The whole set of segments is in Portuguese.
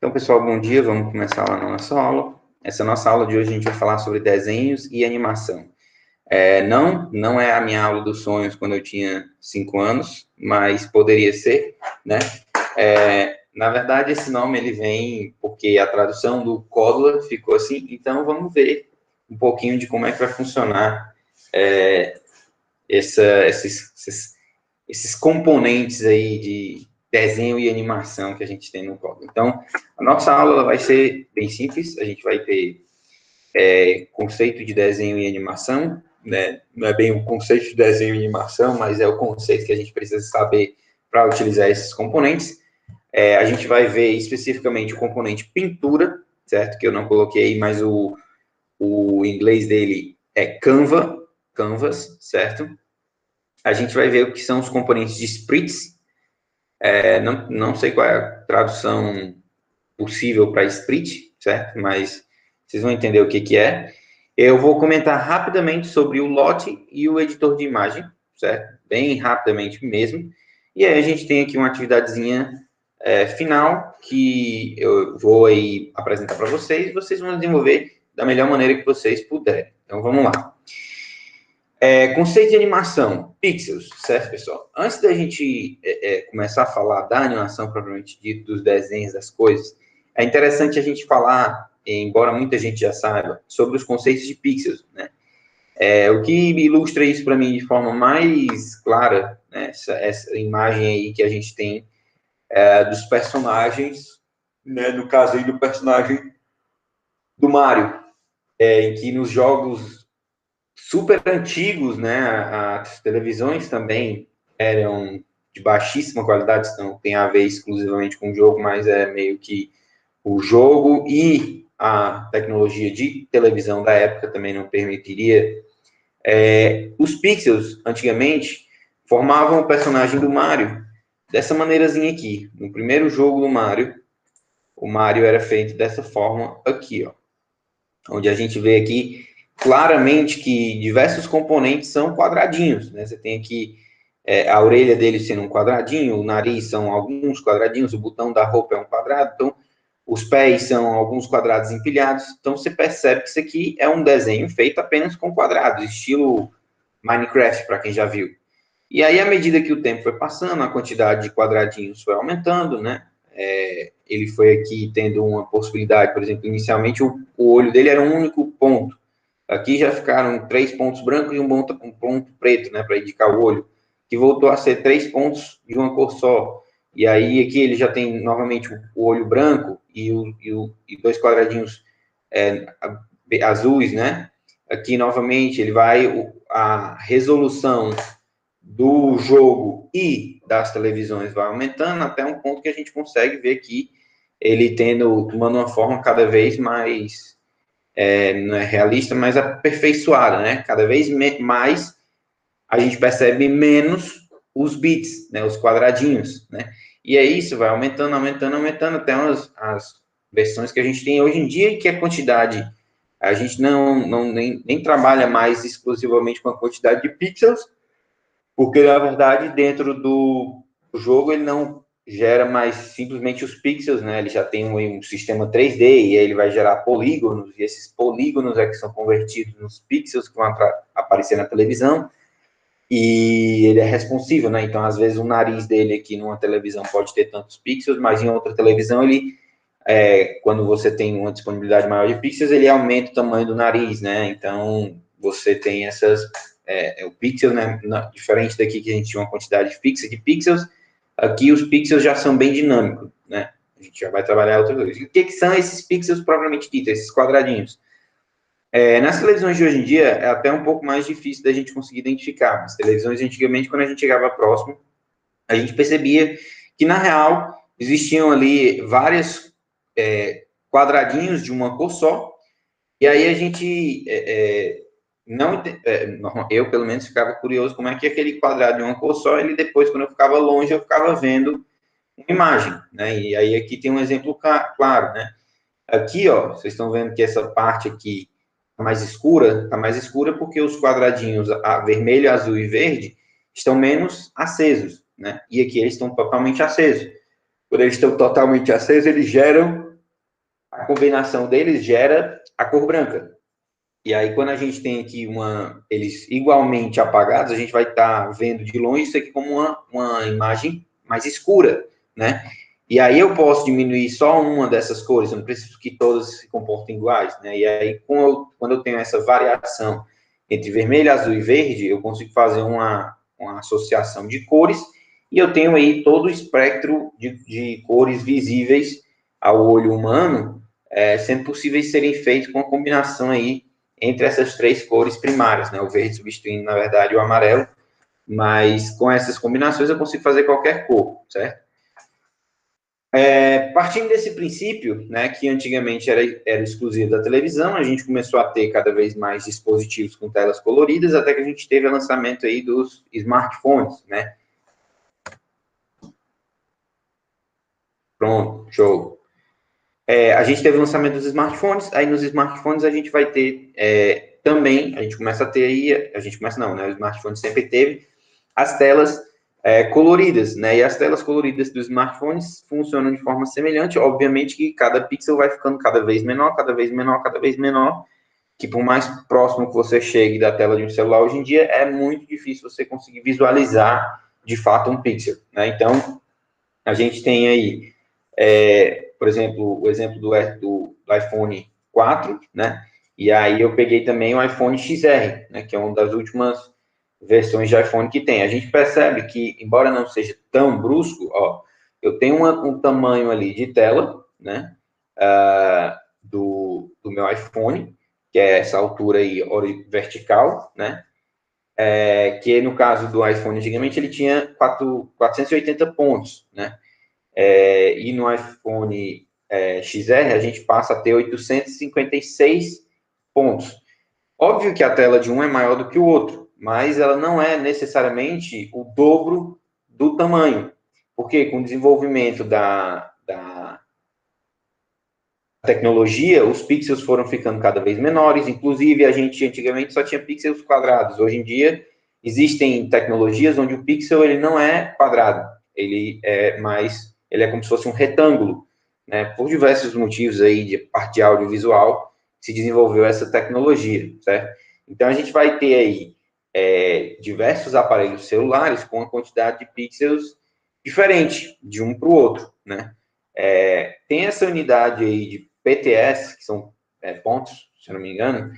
Então, pessoal, bom dia. Vamos começar lá na nossa aula. Essa nossa aula de hoje a gente vai falar sobre desenhos e animação. Não é a minha aula dos sonhos quando eu tinha 5 anos, mas poderia ser, né? Na verdade, esse nome ele vem porque a tradução do Códula ficou assim. Então, vamos ver um pouquinho de como é que vai funcionar esses componentes aí de desenho e animação que a gente tem no Código. Então, a nossa aula vai ser bem simples, a gente vai ter conceito de desenho e animação, né? Não é bem o conceito de desenho e animação, mas é o conceito que a gente precisa saber para utilizar esses componentes. A gente vai ver especificamente o componente pintura, certo? Que eu não coloquei, mas o inglês dele é Canvas, certo? A gente vai ver o que são os componentes de sprites. Não sei qual é a tradução possível para split, certo? Mas vocês vão entender o que é. Eu vou comentar rapidamente sobre o lote e o editor de imagem, certo? Bem rapidamente mesmo. E aí a gente tem aqui uma atividadezinha final que eu vou aí apresentar para vocês e vocês vão desenvolver da melhor maneira que vocês puderem. Então, vamos lá. Conceito de animação, pixels, certo, pessoal? Antes da gente começar a falar da animação propriamente dita, dos desenhos, das coisas, é interessante a gente falar, embora muita gente já saiba, sobre os conceitos de pixels, né? O que ilustra isso para mim de forma mais clara, né? Essa imagem aí que a gente tem dos personagens, né? No caso aí do personagem do Mario, em que nos jogos super antigos, né? As televisões também eram de baixíssima qualidade, não tem a ver exclusivamente com o jogo, mas é meio que o jogo e a tecnologia de televisão da época também não permitiria. Os pixels, antigamente, formavam o personagem do Mario dessa maneirazinha aqui. No primeiro jogo do Mario, o Mario era feito dessa forma aqui, ó. Onde a gente vê aqui claramente que diversos componentes são quadradinhos, né? Você tem aqui a orelha dele sendo um quadradinho, o nariz são alguns quadradinhos, o botão da roupa é um quadrado, então os pés são alguns quadrados empilhados, então você percebe que isso aqui é um desenho feito apenas com quadrados, estilo Minecraft, para quem já viu. E aí, à medida que o tempo foi passando, a quantidade de quadradinhos foi aumentando, né? Ele foi aqui tendo uma possibilidade, por exemplo, inicialmente o olho dele era um único ponto. Aqui já ficaram 3 pontos brancos e um ponto preto, né, para indicar o olho, que voltou a ser 3 pontos de uma cor só. E aí aqui ele já tem novamente o olho branco e 2 quadradinhos azuis, né? Aqui novamente ele vai a resolução do jogo e das televisões vai aumentando até um ponto que a gente consegue ver que ele tomando uma forma cada vez mais não é realista, mas aperfeiçoada, né? Cada vez mais a gente percebe menos os bits, né? Os quadradinhos, né? E aí isso vai aumentando até as versões que a gente tem hoje em dia e que a quantidade a gente nem trabalha mais exclusivamente com a quantidade de pixels, porque, na verdade, dentro do jogo, ele não gera mais simplesmente os pixels, né? Ele já tem um sistema 3D e aí ele vai gerar polígonos, e esses polígonos que são convertidos nos pixels que vão aparecer na televisão, e ele é responsível, né? Então, às vezes, o nariz dele aqui numa televisão pode ter tantos pixels, mas em outra televisão, quando você tem uma disponibilidade maior de pixels, ele aumenta o tamanho do nariz, né? Então, você tem o pixel, né? Diferente daqui que a gente tinha uma quantidade fixa de pixels, aqui os pixels já são bem dinâmicos, né? A gente já vai trabalhar outra coisa. E o que são esses pixels propriamente dito, esses quadradinhos? Nas televisões de hoje em dia, é até um pouco mais difícil da gente conseguir identificar. As televisões, antigamente, quando a gente chegava próximo, a gente percebia que, na real, existiam ali vários quadradinhos de uma cor só, e aí a gente eu pelo menos ficava curioso como é que aquele quadrado de uma cor só, ele depois, quando eu ficava longe, eu ficava vendo uma imagem, né? E aí aqui tem um exemplo claro, né? Aqui, ó, vocês estão vendo que essa parte aqui tá mais escura porque os quadradinhos vermelho, azul e verde estão menos acesos, né? E aqui eles estão totalmente acesos. Quando eles estão totalmente acesos, eles geram a combinação deles gera a cor branca. E aí, quando a gente tem aqui eles igualmente apagados, a gente vai estar vendo de longe isso aqui como uma imagem mais escura, né? E aí eu posso diminuir só uma dessas cores, eu não preciso que todas se comportem iguais, né? E aí, quando eu tenho essa variação entre vermelho, azul e verde, eu consigo fazer uma associação de cores, e eu tenho aí todo o espectro de cores visíveis ao olho humano, sendo possíveis serem feitos com a combinação aí entre essas três cores primárias, né? O verde substituindo, na verdade, o amarelo, mas com essas combinações eu consigo fazer qualquer cor, certo? Partindo desse princípio, né, que antigamente era exclusivo da televisão, a gente começou a ter cada vez mais dispositivos com telas coloridas, até que a gente teve o lançamento aí dos smartphones, né? Pronto, show. A gente teve o lançamento dos smartphones, aí nos smartphones a gente vai ter também, a gente começa a ter aí, a gente começa não, né? O smartphone sempre teve as telas coloridas, né? E as telas coloridas dos smartphones funcionam de forma semelhante, obviamente que cada pixel vai ficando cada vez menor, cada vez menor, cada vez menor, que por mais próximo que você chegue da tela de um celular hoje em dia, é muito difícil você conseguir visualizar de fato um pixel, né? Então, a gente tem aí, por exemplo, o exemplo do iPhone 4, né? E aí eu peguei também o iPhone XR, né? Que é uma das últimas versões de iPhone que tem. A gente percebe que, embora não seja tão brusco, ó, eu tenho um tamanho ali de tela, né? Do meu iPhone, que é essa altura aí vertical, né? Que no caso do iPhone, antigamente, ele tinha 480 pontos, né? E no iPhone XR, a gente passa a ter 856 pontos. Óbvio que a tela de um é maior do que o outro, mas ela não é necessariamente o dobro do tamanho. Porque com o desenvolvimento da tecnologia, os pixels foram ficando cada vez menores. Inclusive, a gente antigamente só tinha pixels quadrados. Hoje em dia, existem tecnologias onde o pixel ele não é quadrado, ele é como se fosse um retângulo, né? Por diversos motivos aí de parte audiovisual se desenvolveu essa tecnologia, certo? Então a gente vai ter aí diversos aparelhos celulares com uma quantidade de pixels diferente de um para o outro, né? Tem essa unidade aí de PTS, que são pontos, se eu não me engano,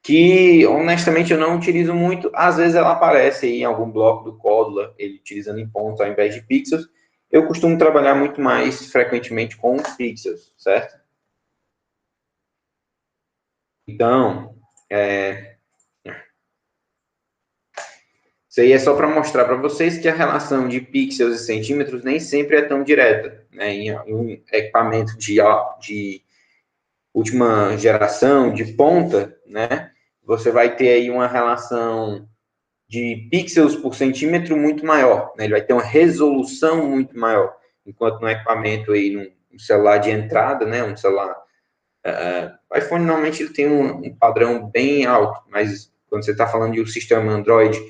que honestamente eu não utilizo muito. Às vezes ela aparece aí em algum bloco do Códula, ele utilizando em pontos ao invés de pixels. Eu costumo trabalhar muito mais frequentemente com pixels, certo? Então, isso aí é só para mostrar para vocês que a relação de pixels e centímetros nem sempre é tão direta, né? Em equipamento de última geração, de ponta, né? Você vai ter aí uma relação de pixels por centímetro muito maior, né? Ele vai ter uma resolução muito maior, enquanto no equipamento aí, num celular de entrada, né? Um celular o iPhone normalmente ele tem um padrão bem alto, mas quando você está falando de um sistema Android,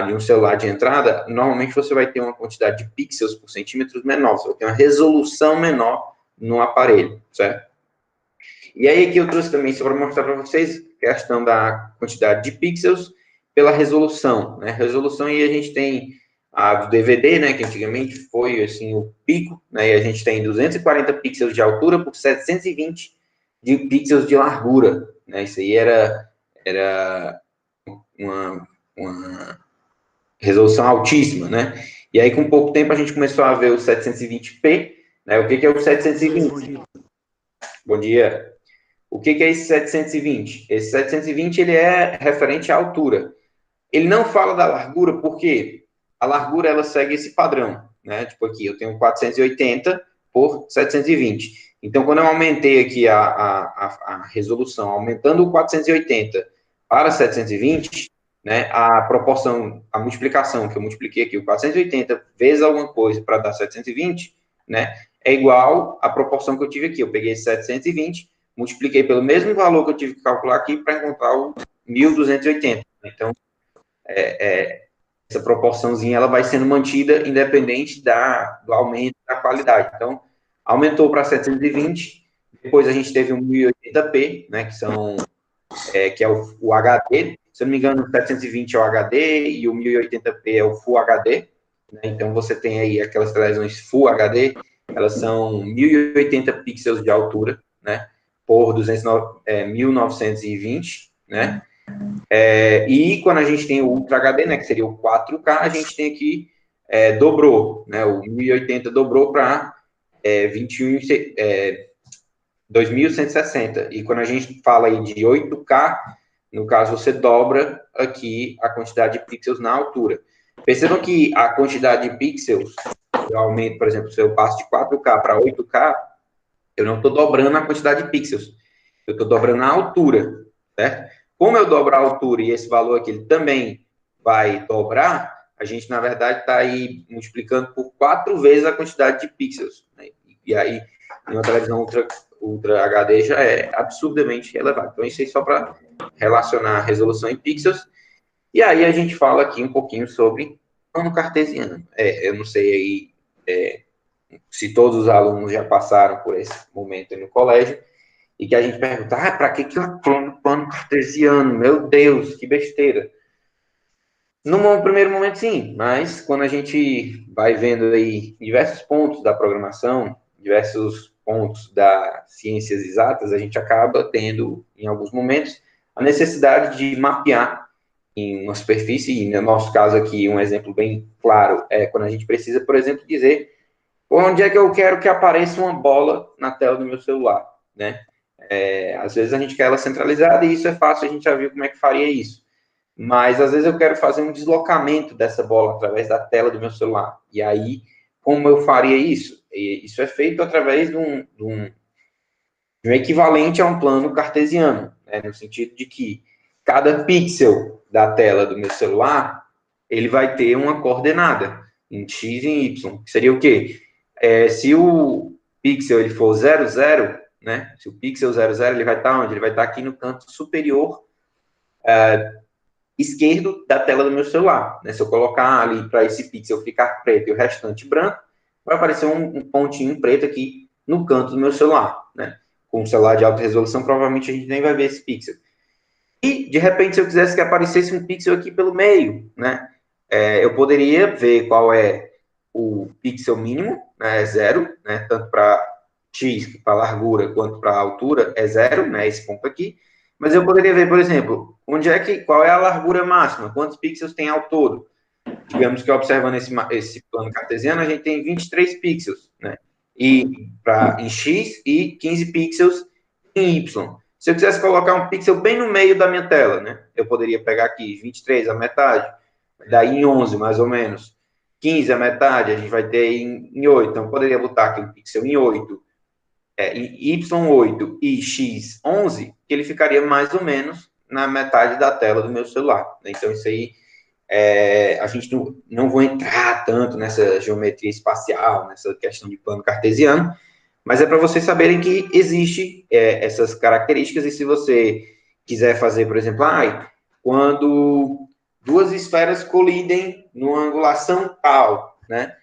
de um celular de entrada, normalmente você vai ter uma quantidade de pixels por centímetros menor, você vai ter uma resolução menor no aparelho, certo? E aí aqui eu trouxe também, só para mostrar para vocês, a questão da quantidade de pixels pela resolução, né? Resolução, e a gente tem a do DVD, né, que antigamente foi, assim, o pico, né, e a gente tem 240 pixels de altura por 720 de pixels de largura, né? Isso aí era uma resolução altíssima, né? E aí, com pouco tempo, a gente começou a ver o 720p, né? O que é o 720? Bom dia. O que é esse 720? Esse 720 ele é referente à altura. Ele não fala da largura porque a largura ela segue esse padrão, né? Tipo aqui, eu tenho 480 por 720. Então, quando eu aumentei aqui a resolução, aumentando o 480 para 720, né? A proporção, a multiplicação que eu multipliquei aqui, o 480 vezes alguma coisa para dar 720, né? É igual à proporção que eu tive aqui. Eu peguei esse 720, multipliquei pelo mesmo valor que eu tive que calcular aqui para encontrar o 1280. Então, essa proporçãozinha ela vai sendo mantida independente do aumento da qualidade. Então, aumentou para 720, Depois a gente teve o 1080p, né, que é o HD. Se eu não me engano, o 720 é o HD e o 1080p é o Full HD. Né? Então, você tem aí aquelas televisões Full HD, elas são 1080 pixels de altura, né, por 1920, né? E quando a gente tem o Ultra HD, né, que seria o 4K, a gente tem aqui, dobrou, né, o 1080 dobrou para 2160. E quando a gente fala aí de 8K, no caso, você dobra aqui a quantidade de pixels na altura. Percebam que a quantidade de pixels, eu aumento, por exemplo, se eu passo de 4K para 8K, eu não estou dobrando a quantidade de pixels, eu estou dobrando a altura, certo? Como eu dobro a altura e esse valor aqui ele também vai dobrar, a gente, na verdade, está aí multiplicando por 4 vezes a quantidade de pixels. Né? E aí, em uma televisão Ultra HD já é absurdamente elevado. Então, isso aí só para relacionar a resolução em pixels. E aí a gente fala aqui um pouquinho sobre plano cartesiano. Eu não sei aí se todos os alunos já passaram por esse momento no colégio, e que a gente pergunta, para que eu plano cartesiano? Meu Deus, que besteira. No primeiro momento, sim, mas quando a gente vai vendo aí diversos pontos da programação, diversos pontos das ciências exatas, a gente acaba tendo, em alguns momentos, a necessidade de mapear em uma superfície, e no nosso caso aqui, um exemplo bem claro é quando a gente precisa, por exemplo, dizer onde é que eu quero que apareça uma bola na tela do meu celular, né? Às vezes a gente quer ela centralizada e isso é fácil, a gente já viu como é que faria isso. Mas às vezes eu quero fazer um deslocamento dessa bola através da tela do meu celular. E aí, como eu faria isso? Isso é feito através de um equivalente a um plano cartesiano, né? No sentido de que cada pixel da tela do meu celular, ele vai ter uma coordenada em x e em y. Que seria o quê? Se o pixel ele for 0, 0, né? Se o pixel 0, 0, ele vai estar onde? Ele vai estar aqui no canto superior esquerdo da tela do meu celular. Né? Se eu colocar ali para esse pixel ficar preto e o restante branco, vai aparecer um pontinho preto aqui no canto do meu celular. Né? Com um celular de alta resolução, provavelmente a gente nem vai ver esse pixel. E, de repente, se eu quisesse que aparecesse um pixel aqui pelo meio, né? Eu poderia ver qual é o pixel mínimo, né? É 0, né? Tanto para x, para a largura, quanto para a altura, é 0, né? Esse ponto aqui. Mas eu poderia ver, por exemplo, qual é a largura máxima, quantos pixels tem ao todo. Digamos que observando esse plano cartesiano, a gente tem 23 pixels, né? Em x e 15 pixels em y. Se eu quisesse colocar um pixel bem no meio da minha tela, né? Eu poderia pegar aqui 23, a metade, daí em 11, mais ou menos. 15, a metade, a gente vai ter em 8. Então, eu poderia botar aqui um pixel em 8, em Y8 e X11, que ele ficaria mais ou menos na metade da tela do meu celular. Então, isso aí, a gente não vou entrar tanto nessa geometria espacial, nessa questão de plano cartesiano, mas é para vocês saberem que existe essas características, e se você quiser fazer, por exemplo, quando duas esferas colidem numa angulação tal, né?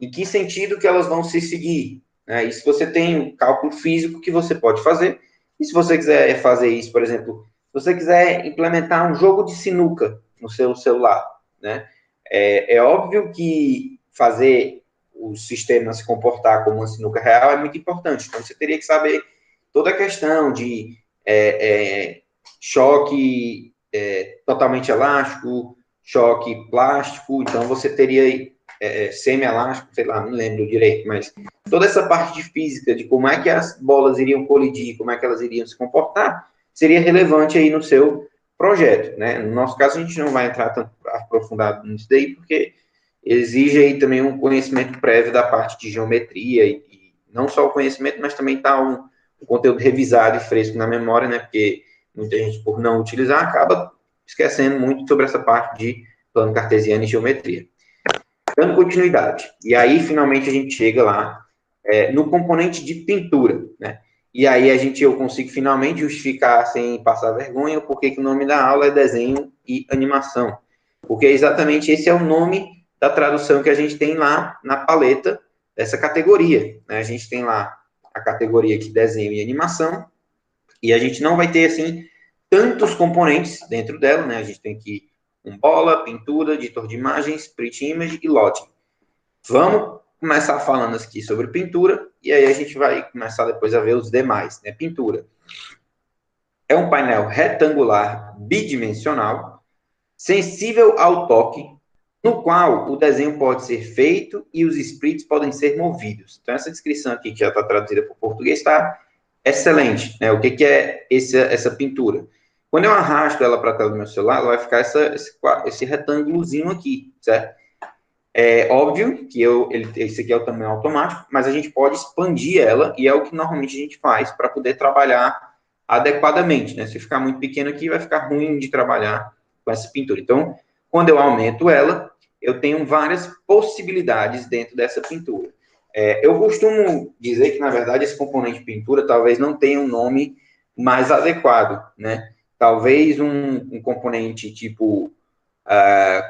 Em que sentido que elas vão se seguir? Né? E se você tem um cálculo físico que você pode fazer, e se você quiser fazer isso, por exemplo, se você quiser implementar um jogo de sinuca no seu celular, né? É óbvio que fazer o sistema se comportar como uma sinuca real é muito importante. Então, você teria que saber toda a questão de choque totalmente elástico, choque plástico. Então, você teria semi-elástico, sei lá, não lembro direito, mas toda essa parte de física, de como é que as bolas iriam colidir, como é que elas iriam se comportar, seria relevante aí no seu projeto, né? No nosso caso, a gente não vai entrar tanto aprofundado nisso daí, porque exige aí também um conhecimento prévio da parte de geometria, e não só o conhecimento, mas também tá um conteúdo revisado e fresco na memória, né? Porque muita gente, por não utilizar, acaba esquecendo muito sobre essa parte de plano cartesiano e geometria. Dando continuidade. E aí, finalmente, a gente chega lá no componente de pintura, né? E aí eu consigo finalmente justificar, sem passar vergonha, porque o nome da aula é desenho e animação. Porque exatamente esse é o nome da tradução que a gente tem lá na paleta dessa categoria. Né? A gente tem lá a categoria aqui desenho e animação, e a gente não vai ter, assim, tantos componentes dentro dela, né? A gente tem aqui um bola, pintura, editor de imagens, print image e loading. Vamos começar falando aqui sobre pintura, e aí a gente vai começar depois a ver os demais, né? Pintura. É um painel retangular bidimensional, sensível ao toque, no qual o desenho pode ser feito e os sprites podem ser movidos. Então, essa descrição aqui, que já está traduzida para o português, está excelente, né? O que é essa pintura? Quando eu arrasto ela para a tela do meu celular, ela vai ficar esse retângulozinho aqui, certo? É óbvio que esse aqui é o tamanho automático, mas a gente pode expandir ela, e é o que normalmente a gente faz para poder trabalhar adequadamente, né? Se ficar muito pequeno aqui, vai ficar ruim de trabalhar com essa pintura. Então, quando eu aumento ela, eu tenho várias possibilidades dentro dessa pintura. Eu costumo dizer que, na verdade, esse componente de pintura talvez não tenha um nome mais adequado, né? Talvez um componente tipo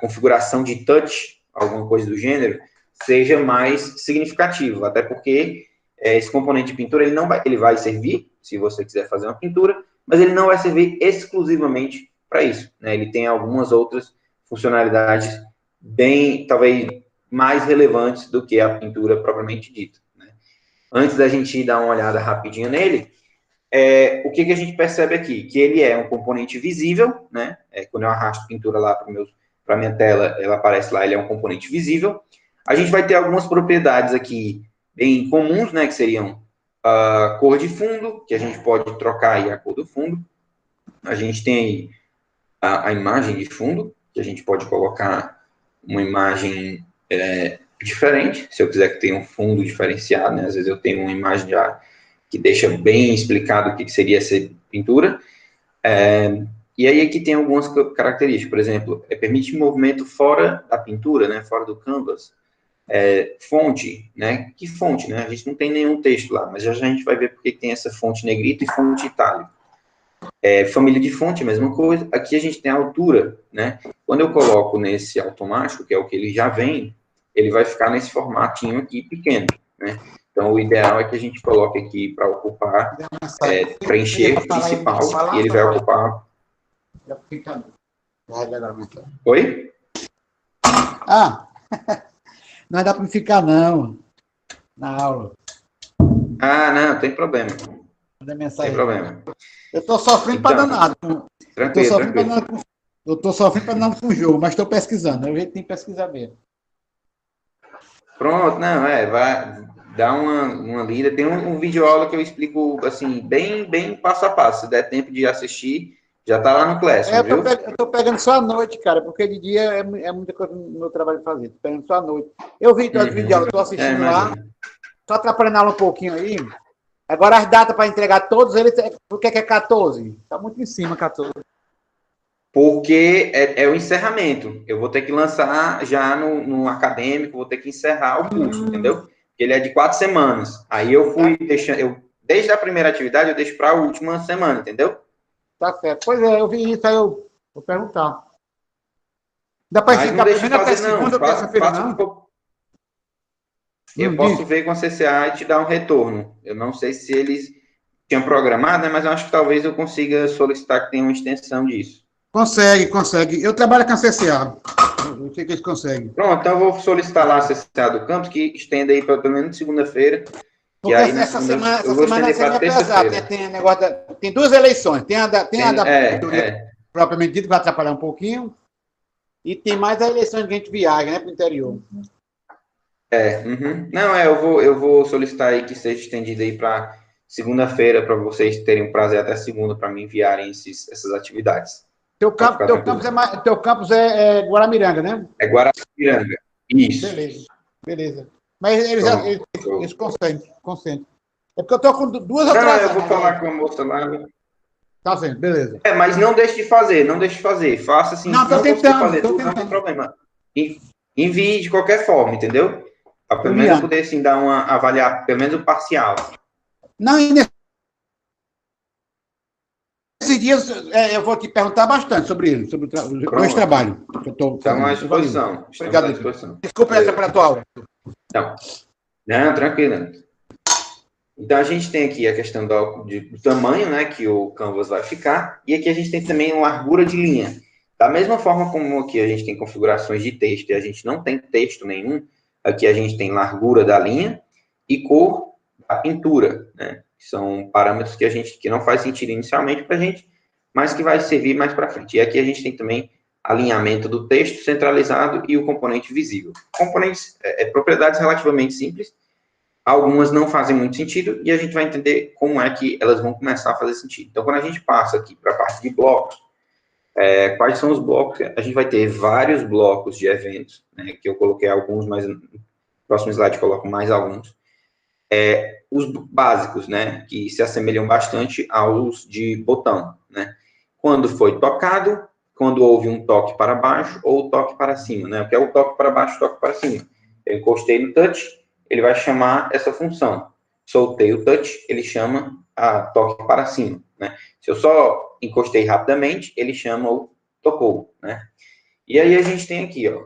configuração de touch, alguma coisa do gênero, seja mais significativo, até porque esse componente de pintura, ele vai servir, se você quiser fazer uma pintura, mas ele não vai servir exclusivamente para isso, né? Ele tem algumas outras funcionalidades bem, talvez, mais relevantes do que a pintura propriamente dita, né? Antes da gente dar uma olhada rapidinho nele, o que a gente percebe aqui? Que ele é um componente visível, né? Quando eu arrasto pintura lá para a minha tela, ela aparece lá, ele é um componente visível. A gente vai ter algumas propriedades aqui bem comuns, né? Que seriam a cor de fundo, que a gente pode trocar aí a cor do fundo. A gente tem aí a imagem de fundo, que a gente pode colocar uma imagem diferente, se eu quiser que tenha um fundo diferenciado, né? Às vezes eu tenho uma imagem já que deixa bem explicado o que seria essa pintura. E aí aqui tem algumas características, por exemplo, permite movimento fora da pintura, né? Fora do canvas. Fonte, né? Que fonte, né? A gente não tem nenhum texto lá, mas já a gente vai ver porque tem essa fonte negrita e fonte itálica. Família de fonte, mesma coisa. Aqui a gente tem a altura, né? Quando eu coloco nesse automático, que é o que ele já vem, ele vai ficar nesse formatinho aqui pequeno, né? Então, o ideal é que a gente coloque aqui para ocupar, preencher o principal, e ele vai ocupar... Oi? Não dá para ficar, não, na aula. Não, tem problema. Tem problema. Eu estou sofrendo para danado. Tranquilo. Eu estou sofrendo para danado com o jogo, mas estou pesquisando. A gente tem que pesquisar mesmo. Pronto, não, vai dar uma lida. Tem um vídeo aula que eu explico, assim, bem passo a passo. Se der tempo de assistir, já está lá no Classroom, viu? Eu estou pegando só à noite, cara, porque de dia é muita coisa no meu trabalho de fazer. Estou pegando só à noite. Eu vi todo o vídeo aula, estou assistindo lá. Só atrapalhando a aula um pouquinho aí. Agora, as datas para entregar todos eles, por que é 14? Está muito em cima, 14. Porque é o encerramento. Eu vou ter que lançar já no acadêmico, vou ter que encerrar o curso, entendeu? Ele é de 4 semanas. Aí eu fui deixando... desde a primeira atividade, eu deixo para a última semana, entendeu? Tá certo. Pois é, eu vi isso, aí eu vou perguntar. Dá para ficar primeiro até segunda ou terça-feira, não? Eu posso ver com a CCA e te dar um retorno. Eu não sei se eles tinham programado, né? Mas eu acho que talvez eu consiga solicitar que tenha uma extensão disso. Consegue. Eu trabalho com a CCA. Eu sei que eles conseguem. Pronto, então eu vou solicitar lá a CCA do campus que estenda aí pelo menos segunda-feira. Porque aí, essa semana é pesada, né? Tem duas eleições. Tem a da propriamente dita, que vai atrapalhar um pouquinho. E tem mais a eleição que a gente viaja, né, para o interior. Não, eu vou solicitar aí que seja estendido aí para segunda-feira, para vocês terem um prazer até segunda para me enviarem essas atividades. Teu campus é Guaramiranga, né? É Guaramiranga, isso. Beleza. Mas eles consentem. É porque eu estou com duas atrasadas. Eu vou falar com a moça lá. Tá certo, beleza. Mas não deixe de fazer. Faça assim. Não, estou tentando. Não tem problema. Envie de qualquer forma, entendeu? Para pelo menos poder assim, avaliar, pelo menos o parcial. Não, e nesses dias eu vou te perguntar bastante sobre ele, sobre o meu trabalho. Estamos à disposição. Obrigado. Desculpa essa para a tua aula. Não, tranquilo. Então, a gente tem aqui a questão do tamanho, né, que o canvas vai ficar, e aqui a gente tem também a largura de linha. Da mesma forma como aqui a gente tem configurações de texto e a gente não tem texto nenhum, aqui a gente tem largura da linha e cor da pintura, né? São parâmetros que não faz sentido inicialmente para a gente, mas que vai servir mais para frente. E aqui a gente tem também alinhamento do texto centralizado e o componente visível. Componentes, propriedades relativamente simples, algumas não fazem muito sentido e a gente vai entender como é que elas vão começar a fazer sentido. Então, quando a gente passa aqui para a parte de blocos, quais são os blocos? A gente vai ter vários blocos de eventos, né, que eu coloquei alguns, mas no próximo slide eu coloco mais alguns. Os básicos, né, que se assemelham bastante aos de botão, né? Quando foi tocado, quando houve um toque para baixo ou toque para cima, né? O que é o toque para baixo, toque para cima? Eu encostei no touch, ele vai chamar essa função. Soltei o touch, ele chama a toque para cima, né? Se eu só encostei rapidamente, ele chama o tocou, né? E aí a gente tem aqui, ó,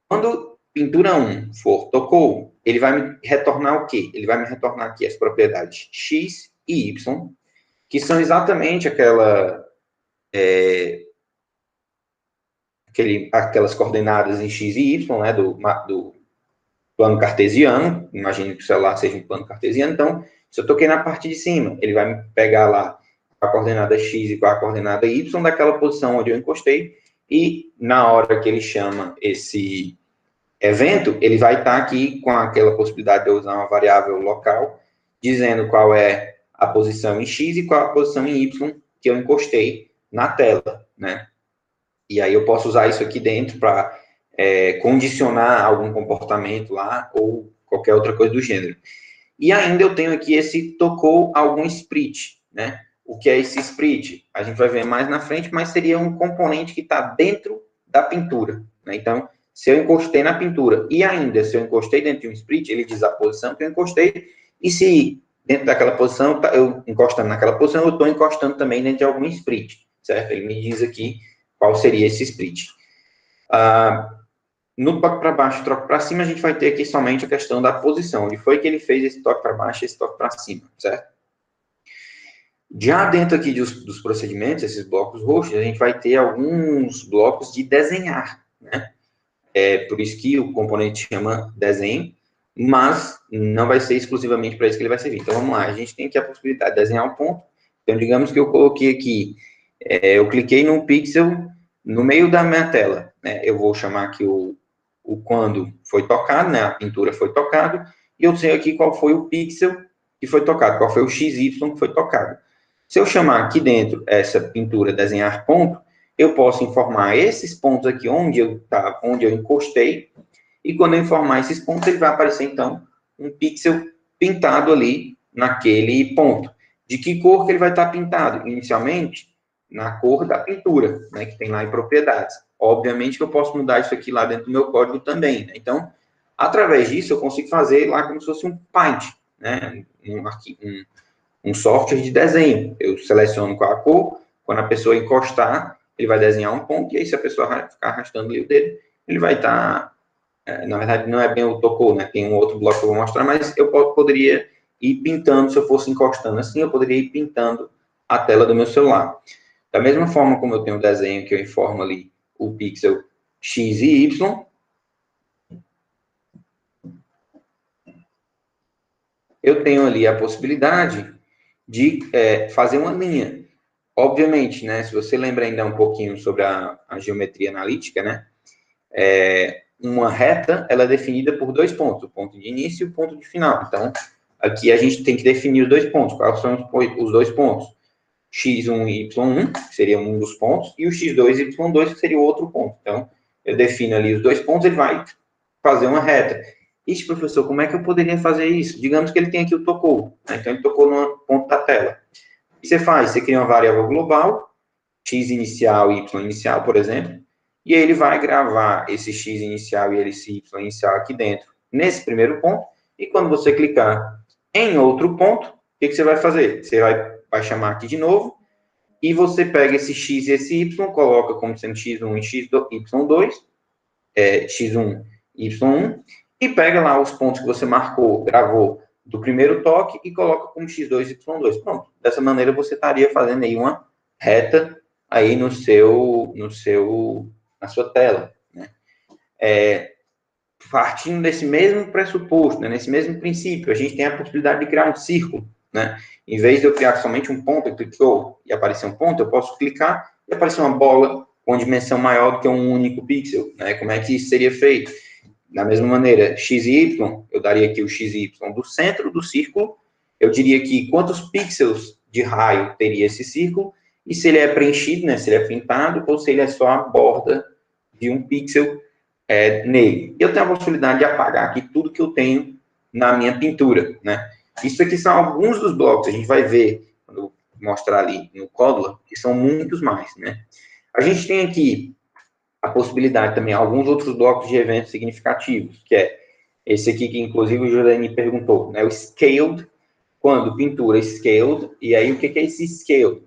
quando pintura 1 for tocou, ele vai me retornar o quê? Ele vai me retornar aqui as propriedades x e y, que são exatamente aquelas coordenadas em x e y, né, do plano cartesiano. Imagine que o celular seja um plano cartesiano. Então, se eu toquei na parte de cima, ele vai me pegar lá a coordenada x e com a coordenada y daquela posição onde eu encostei, e na hora que ele chama esse evento, ele vai estar aqui com aquela possibilidade de eu usar uma variável local, dizendo qual é a posição em x e qual a posição em y que eu encostei na tela, né? E aí eu posso usar isso aqui dentro para condicionar algum comportamento lá ou qualquer outra coisa do gênero. E ainda eu tenho aqui esse tocou algum split, né? O que é esse split? A gente vai ver mais na frente, mas seria um componente que está dentro da pintura, né? Então, se eu encostei na pintura e ainda se eu encostei dentro de um split, ele diz a posição que eu encostei, e se dentro daquela posição, eu encostando naquela posição, eu estou encostando também dentro de algum split, certo? Ele me diz aqui qual seria esse split. No toque para baixo, toque para cima, a gente vai ter aqui somente a questão da posição, onde foi que ele fez esse toque para baixo e esse toque para cima, certo? Já dentro aqui dos procedimentos, esses blocos roxos, a gente vai ter alguns blocos de desenhar, né? Por isso que o componente chama desenho, mas não vai ser exclusivamente para isso que ele vai servir. Então, vamos lá, a gente tem aqui a possibilidade de desenhar um ponto. Então, digamos que eu coloquei aqui, eu cliquei num pixel no meio da minha tela, né? Eu vou chamar aqui o quando foi tocado, né? A pintura foi tocado, e eu sei aqui qual foi o pixel que foi tocado, qual foi o XY que foi tocado. Se eu chamar aqui dentro essa pintura desenhar ponto, eu posso informar esses pontos aqui onde eu encostei, e quando eu informar esses pontos, ele vai aparecer, então, um pixel pintado ali naquele ponto. De que cor que ele vai estar pintado? Inicialmente, na cor da pintura, né, que tem lá em propriedades. Obviamente que eu posso mudar isso aqui lá dentro do meu código também, né? Então, através disso, eu consigo fazer lá como se fosse um Paint, né? Um software de desenho. Eu seleciono qual a cor, quando a pessoa encostar, ele vai desenhar um ponto, e aí se a pessoa ficar arrastando ali o dedo, ele vai estar... na verdade, não é bem o tocou, né? Tem um outro bloco que eu vou mostrar, mas eu poderia ir pintando, se eu fosse encostando assim, eu poderia ir pintando a tela do meu celular. Da mesma forma como eu tenho o desenho que eu informo ali o pixel X e Y, eu tenho ali a possibilidade de fazer uma linha. Obviamente, né, se você lembra ainda um pouquinho sobre a geometria analítica, né, uma reta, ela é definida por dois pontos, o ponto de início e o ponto de final. Então, aqui a gente tem que definir os dois pontos. Quais são os dois pontos? x1 e y1, que seria um dos pontos, e o x2 e y2, que seria o outro ponto. Então, eu defino ali os dois pontos, ele vai fazer uma reta. Ixi, professor, como é que eu poderia fazer isso? Digamos que ele tem aqui o tocou, né? Então ele tocou no ponto da tela. O que você faz? Você cria uma variável global, x inicial e y inicial, por exemplo, e aí ele vai gravar esse x inicial e esse y inicial aqui dentro, nesse primeiro ponto, e quando você clicar em outro ponto, o que você vai fazer? Você vai chamar aqui de novo, e você pega esse x e esse y, coloca como sendo x1 e y2, x1 y1, e pega lá os pontos que você marcou, gravou do primeiro toque e coloca como x2, y2. Pronto. Dessa maneira, você estaria fazendo aí uma reta aí na sua tela, né? Partindo desse mesmo pressuposto, né, nesse mesmo princípio, a gente tem a possibilidade de criar um círculo, né? Em vez de eu criar somente um ponto, eu clicou e aparecer um ponto, eu posso clicar e aparecer uma bola com dimensão maior do que um único pixel, né? Como é que isso seria feito? Da mesma maneira, x e y, eu daria aqui o x e y do centro do círculo, eu diria que quantos pixels de raio teria esse círculo, e se ele é preenchido, né, se ele é pintado, ou se ele é só a borda de um pixel nele. Eu tenho a possibilidade de apagar aqui tudo que eu tenho na minha pintura, né? Isso aqui são alguns dos blocos, a gente vai ver, quando eu mostrar ali no Codula, que são muitos mais, né? A gente tem aqui a possibilidade também, alguns outros blocos de eventos significativos, que é esse aqui que, inclusive, o Juliane perguntou, né? O Scaled, quando pintura Scaled, e aí o que é esse Scaled?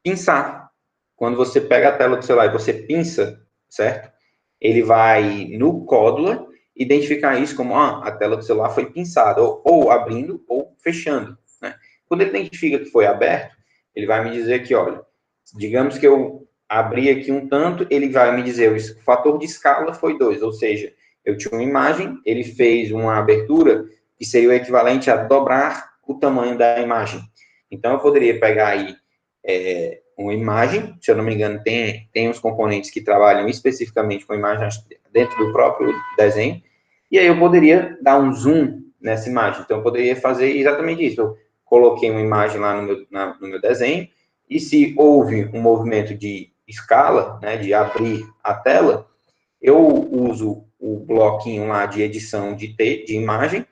Pinçar. Quando você pega a tela do celular e você pinça, certo? Ele vai, no Codula, identificar isso como, a tela do celular foi pinçada, ou abrindo, ou fechando, né? Quando ele identifica que foi aberto, ele vai me dizer que, olha, digamos que eu abri aqui um tanto, ele vai me dizer, o fator de escala foi 2, ou seja, eu tinha uma imagem, ele fez uma abertura que seria o equivalente a dobrar o tamanho da imagem. Então, eu poderia pegar aí uma imagem, se eu não me engano, tem uns componentes que trabalham especificamente com imagens dentro do próprio desenho, e aí eu poderia dar um zoom nessa imagem. Então, eu poderia fazer exatamente isso. Eu coloquei uma imagem lá no meu desenho, e se houve um movimento de escala, né, de abrir a tela, eu uso o bloquinho lá de edição de imagem,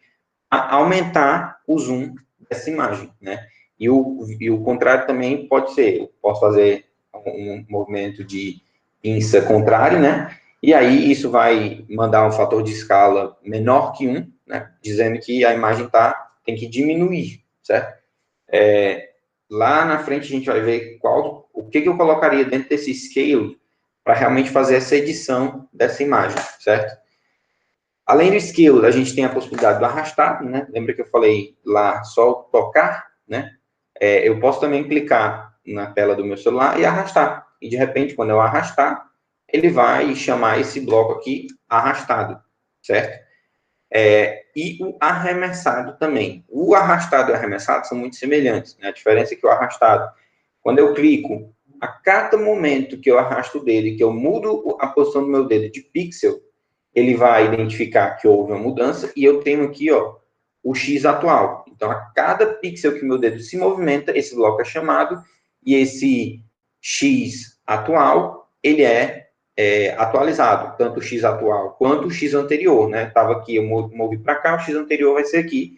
a aumentar o zoom dessa imagem, né? E o contrário também pode ser, eu posso fazer um movimento de pinça contrário, né? E aí isso vai mandar um fator de escala menor que 1, né? Dizendo que a imagem tem que diminuir, certo? Lá na frente a gente vai ver o que eu colocaria dentro desse scale para realmente fazer essa edição dessa imagem, certo? Além do scale, a gente tem a possibilidade do arrastar, né? Lembra que eu falei lá só tocar, né? Eu posso também clicar na tela do meu celular e arrastar. E, de repente, quando eu arrastar, ele vai chamar esse bloco aqui arrastado, certo? E o arremessado também. O arrastado e o arremessado são muito semelhantes, né? A diferença é que o arrastado, quando eu clico, a cada momento que eu arrasto o dedo e que eu mudo a posição do meu dedo de pixel, ele vai identificar que houve uma mudança e eu tenho aqui, ó, o X atual. Então, a cada pixel que o meu dedo se movimenta, esse bloco é chamado, e esse X atual, ele é atualizado, tanto o X atual quanto o X anterior, né? Estava aqui, eu movi para cá, o X anterior vai ser aqui.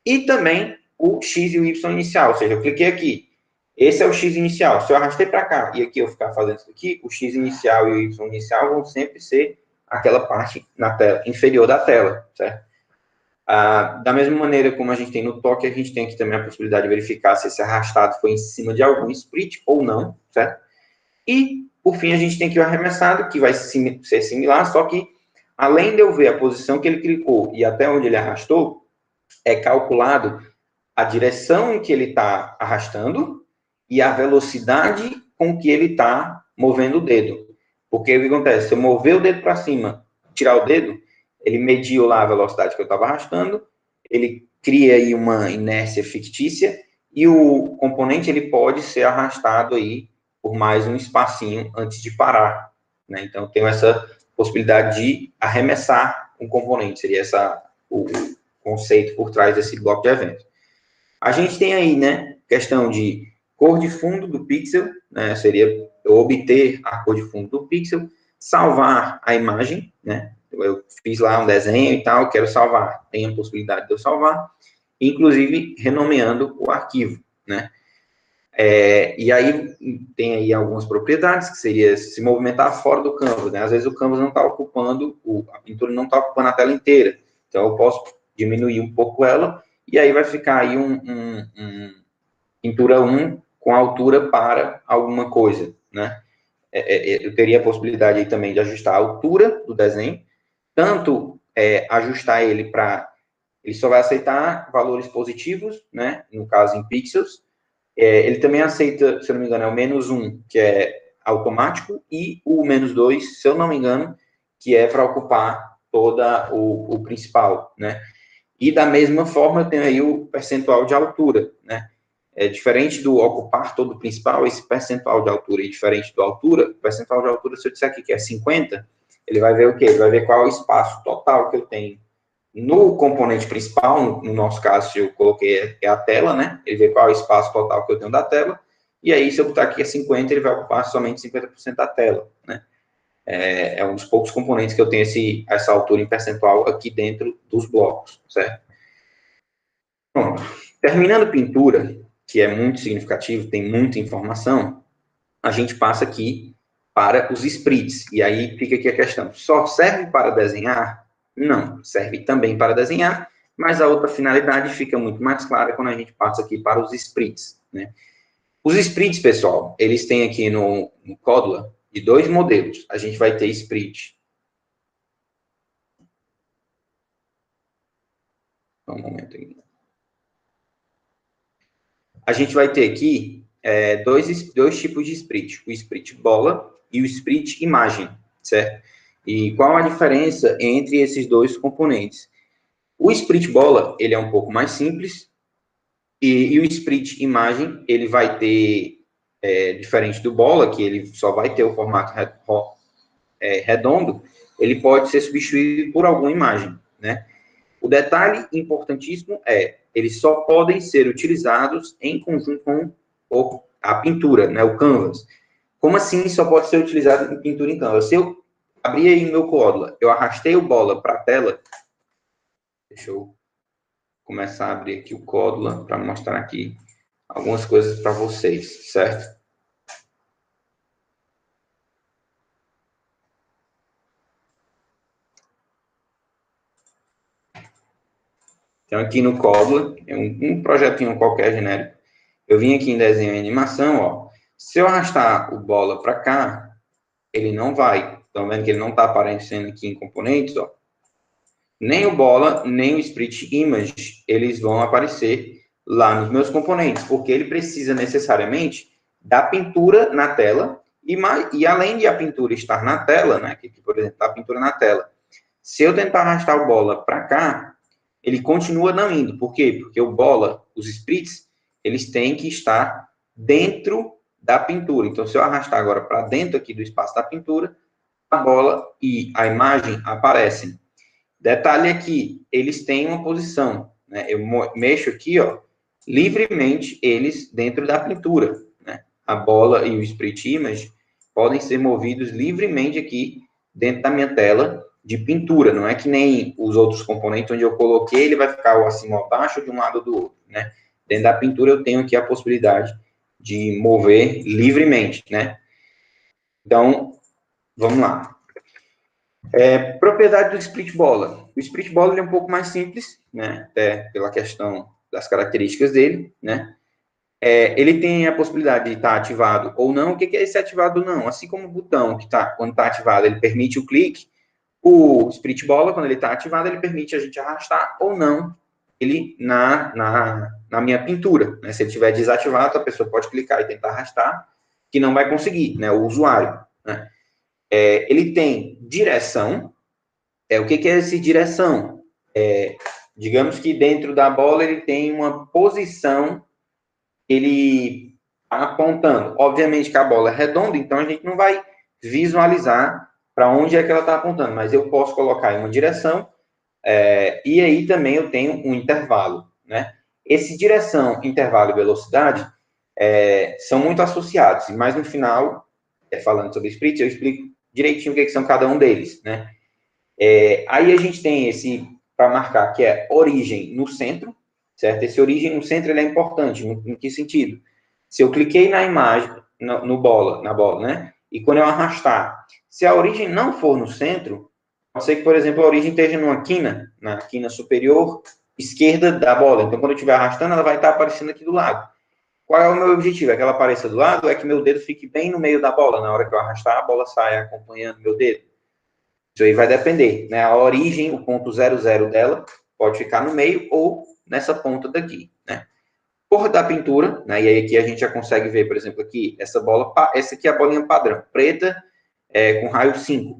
E também o X e o Y inicial, ou seja, eu cliquei aqui, esse é o X inicial. Se eu arrastei para cá e aqui eu ficar fazendo isso aqui, o X inicial e o Y inicial vão sempre ser aquela parte na tela, inferior da tela, certo? Da mesma maneira como a gente tem no toque, a gente tem aqui também a possibilidade de verificar se esse arrastado foi em cima de algum split ou não, certo? E, por fim, a gente tem aqui o arremessado, que vai ser similar, só que, além de eu ver a posição que ele clicou e até onde ele arrastou, é calculado a direção em que ele está arrastando e a velocidade com que ele está movendo o dedo. Porque o que acontece? Se eu mover o dedo para cima, tirar o dedo, ele mediu lá a velocidade que eu estava arrastando, ele cria aí uma inércia fictícia e o componente ele pode ser arrastado aí por mais um espacinho antes de parar, né? Então, tenho essa possibilidade de arremessar um componente, seria o conceito por trás desse bloco de eventos. A gente tem aí, né, questão de cor de fundo do pixel, né, seria eu obter a cor de fundo do pixel, salvar a imagem, né, eu fiz lá um desenho e tal, quero salvar, tem a possibilidade de eu salvar, inclusive renomeando o arquivo, né. E aí tem aí algumas propriedades, que seria se movimentar fora do canvas, né, às vezes o canvas não está ocupando, a pintura não está ocupando a tela inteira, então eu posso diminuir um pouco ela, e aí vai ficar aí pintura 1 com altura para alguma coisa, né? Eu teria a possibilidade aí também de ajustar a altura do desenho, tanto ajustar ele para Ele só vai aceitar valores positivos, né? No caso, em pixels. Ele também aceita, se eu não me engano, é o -1, que é automático, e o -2, se eu não me engano, que é para ocupar toda o principal, né? E da mesma forma, eu tenho aí o percentual de altura, né? Diferente do ocupar todo o principal, esse percentual de altura é diferente do altura. O percentual de altura, se eu disser aqui que é 50, ele vai ver o quê? Ele vai ver qual é o espaço total que eu tenho no componente principal. No nosso caso, se eu coloquei a tela, né? Ele vê qual é o espaço total que eu tenho da tela. E aí, se eu botar aqui 50, ele vai ocupar somente 50% da tela, né? É um dos poucos componentes que eu tenho essa altura em percentual aqui dentro dos blocos, certo? Pronto. Terminando pintura, que é muito significativo, tem muita informação, a gente passa aqui para os sprites. E aí fica aqui a questão, só serve para desenhar? Não, serve também para desenhar, mas a outra finalidade fica muito mais clara quando a gente passa aqui para os sprites, né? Os sprites, pessoal, eles têm aqui no Codula de 2 modelos. A gente vai ter sprit. Um momento aqui. A gente vai ter aqui dois tipos de sprit. O sprit bola e o sprit imagem, certo? E qual a diferença entre esses dois componentes? O sprit bola, ele é um pouco mais simples, e o sprit imagem, ele vai ter, diferente do bola, que ele só vai ter o formato redondo, ele pode ser substituído por alguma imagem, né? O detalhe importantíssimo eles só podem ser utilizados em conjunto com a pintura, né, o canvas. Como assim só pode ser utilizado em pintura em canvas? Se eu abrir aí o meu Codula, eu arrastei o bola para a tela, deixa eu começar a abrir aqui o Codula para mostrar aqui algumas coisas para vocês, certo? Então, aqui no Codula, é um projetinho qualquer genérico. Eu vim aqui em desenho e animação, ó. Se eu arrastar o bola para cá, ele não vai. Estão vendo que ele não está aparecendo aqui em componentes, ó. Nem o bola, nem o split image, eles vão aparecer lá nos meus componentes, porque ele precisa necessariamente da pintura na tela, e além de a pintura estar na tela, né, que por exemplo, está a pintura na tela, se eu tentar arrastar o bola para cá, ele continua não indo. Por quê? Porque o bola, os splits, eles têm que estar dentro da pintura. Então, se eu arrastar agora para dentro aqui do espaço da pintura, a bola e a imagem aparecem. Detalhe aqui, eles têm uma posição, né? Eu mexo aqui, ó, livremente eles dentro da pintura, né? A bola e o split image podem ser movidos livremente aqui dentro da minha tela de pintura. Não é que nem os outros componentes onde eu coloquei, ele vai ficar ou acima ou abaixo de um lado ou do outro, né? Dentro da pintura eu tenho aqui a possibilidade de mover livremente, né? Então, vamos lá. Propriedade do split bola. O split bola é um pouco mais simples, né? Até pela questão das características dele, né? Ele tem a possibilidade de estar ativado ou não. O que é esse ativado ou não? Assim como o botão, que quando está ativado, ele permite o clique, o split bola, quando ele está ativado, ele permite a gente arrastar ou não ele na minha pintura, né? Se ele estiver desativado, a pessoa pode clicar e tentar arrastar, que não vai conseguir, né? O usuário, né? Ele tem direção. O que é essa direção? Digamos que dentro da bola ele tem uma posição que ele está apontando. Obviamente que a bola é redonda, então a gente não vai visualizar para onde é que ela está apontando, mas eu posso colocar em uma direção, e aí também eu tenho um intervalo, né? Esse direção, intervalo e velocidade são muito associados, mas no final, falando sobre split, eu explico direitinho o que são cada um deles, né? Aí a gente tem esse, para marcar, que é origem no centro, certo? Esse origem no centro, ele é importante, em que sentido? Se eu cliquei na imagem, na bola, né? E quando eu arrastar, se a origem não for no centro, pode ser que, por exemplo, a origem esteja numa quina, na quina superior esquerda da bola. Então, quando eu estiver arrastando, ela vai estar aparecendo aqui do lado. Qual é o meu objetivo? É que ela apareça do lado, é que meu dedo fique bem no meio da bola. Na hora que eu arrastar, a bola saia acompanhando meu dedo. Isso aí vai depender, né? A origem, o ponto 00 dela, pode ficar no meio ou nessa ponta daqui, né? Cor da pintura, né? E aí aqui a gente já consegue ver, por exemplo, aqui, essa aqui é a bolinha padrão, preta, com raio 5.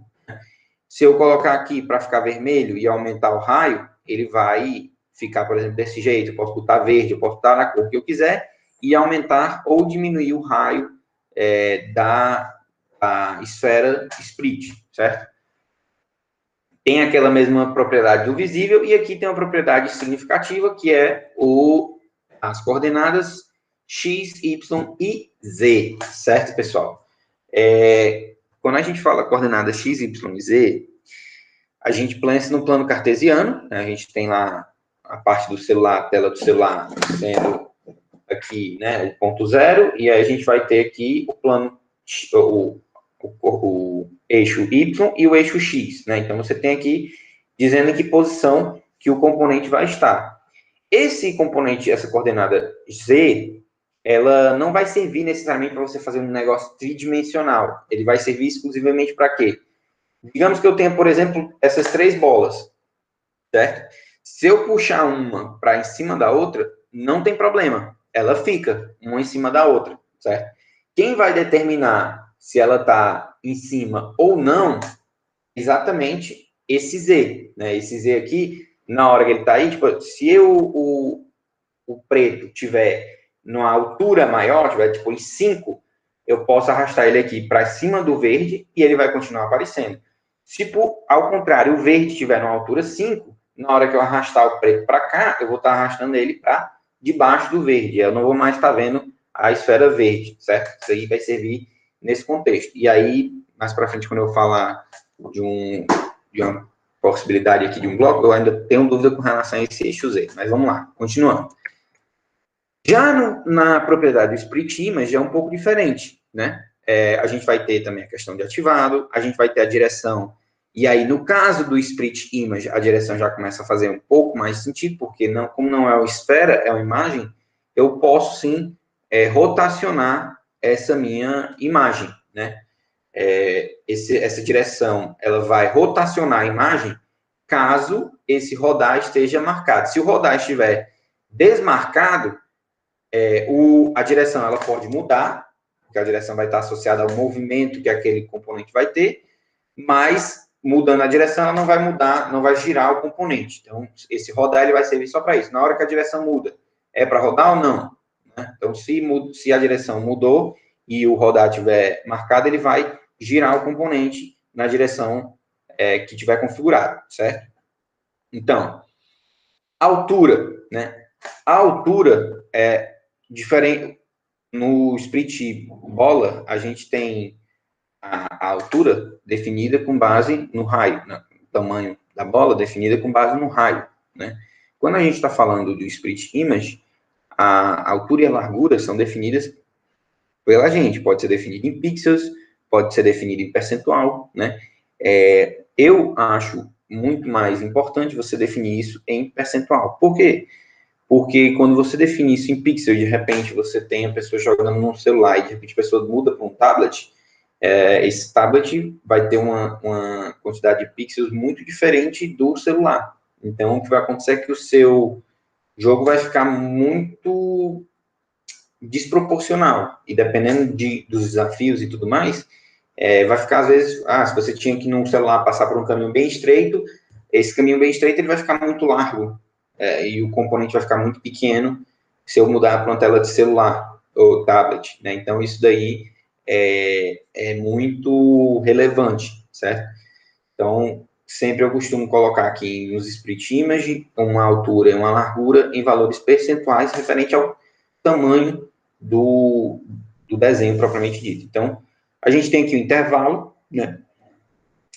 Se eu colocar aqui para ficar vermelho e aumentar o raio, ele vai ficar, por exemplo, desse jeito. Eu posso botar verde, eu posso botar na cor que eu quiser e aumentar ou diminuir o raio da esfera split, certo? Tem aquela mesma propriedade do visível e aqui tem uma propriedade significativa que é as coordenadas x, y e z, certo, pessoal? Quando a gente fala coordenadas x, y e z, a gente pensa no plano cartesiano, né? A gente tem lá a parte do celular, a tela do celular sendo aqui, né, o ponto zero, e aí a gente vai ter aqui o plano, o eixo y e o eixo x, né? Então você tem aqui dizendo em que posição que o componente vai estar. Esse componente, essa coordenada z, ela não vai servir necessariamente para você fazer um negócio tridimensional. Ele vai servir exclusivamente para quê? Digamos que eu tenha, por exemplo, essas 3 bolas, certo? Se eu puxar uma para em cima da outra, não tem problema. Ela fica uma em cima da outra, certo? Quem vai determinar se ela está em cima ou não, exatamente esse Z, né? Esse Z aqui, na hora que ele está aí, tipo, se o preto tiver numa altura maior, tiver tipo em 5, eu posso arrastar ele aqui para cima do verde e ele vai continuar aparecendo. Se, ao contrário, o verde estiver numa altura 5, na hora que eu arrastar o preto para cá, eu vou estar arrastando ele para debaixo do verde. Eu não vou mais estar vendo a esfera verde, certo? Isso aí vai servir nesse contexto. E aí, mais para frente, quando eu falar de uma possibilidade aqui de um bloco, eu ainda tenho dúvida com relação a esse eixo Z. Mas vamos lá, continuando. Já na propriedade do split image é um pouco diferente, né? A gente vai ter também a questão de ativado, a gente vai ter a direção, e aí no caso do split image, a direção já começa a fazer um pouco mais sentido, porque como não é uma esfera, é uma imagem, eu posso sim rotacionar essa minha imagem, né? Essa direção, ela vai rotacionar a imagem caso esse rodar esteja marcado. Se o rodar estiver desmarcado, a direção ela pode mudar, porque a direção vai estar associada ao movimento que aquele componente vai ter, mas mudando a direção ela não vai mudar, não vai girar o componente. Então, esse rodar ele vai servir só para isso. Na hora que a direção muda, é para rodar ou não? Né? Então, se a direção mudou e o rodar estiver marcado, ele vai girar o componente na direção que tiver configurado, certo? Então, altura, né? A altura é diferente. No split bola, a gente tem a altura definida com base no raio, né? O tamanho da bola definida com base no raio, né? Quando a gente está falando do split image, a altura e a largura são definidas pela gente. Pode ser definido em pixels, pode ser definido em percentual, né? Eu acho muito mais importante você definir isso em percentual. Por quê? Porque quando você define isso em pixel, de repente você tem a pessoa jogando num celular e de repente a pessoa muda para um tablet, esse tablet vai ter uma quantidade de pixels muito diferente do celular. Então, o que vai acontecer é que o seu jogo vai ficar muito desproporcional. E dependendo dos desafios e tudo mais, vai ficar, às vezes, se você tinha que num celular passar por um caminho bem estreito, esse caminho bem estreito ele vai ficar muito largo. E o componente vai ficar muito pequeno se eu mudar para uma tela de celular ou tablet, né? Então, isso daí é muito relevante, certo? Então, sempre eu costumo colocar aqui nos split image uma altura e uma largura em valores percentuais referente ao tamanho do desenho propriamente dito. Então, a gente tem aqui o intervalo, né?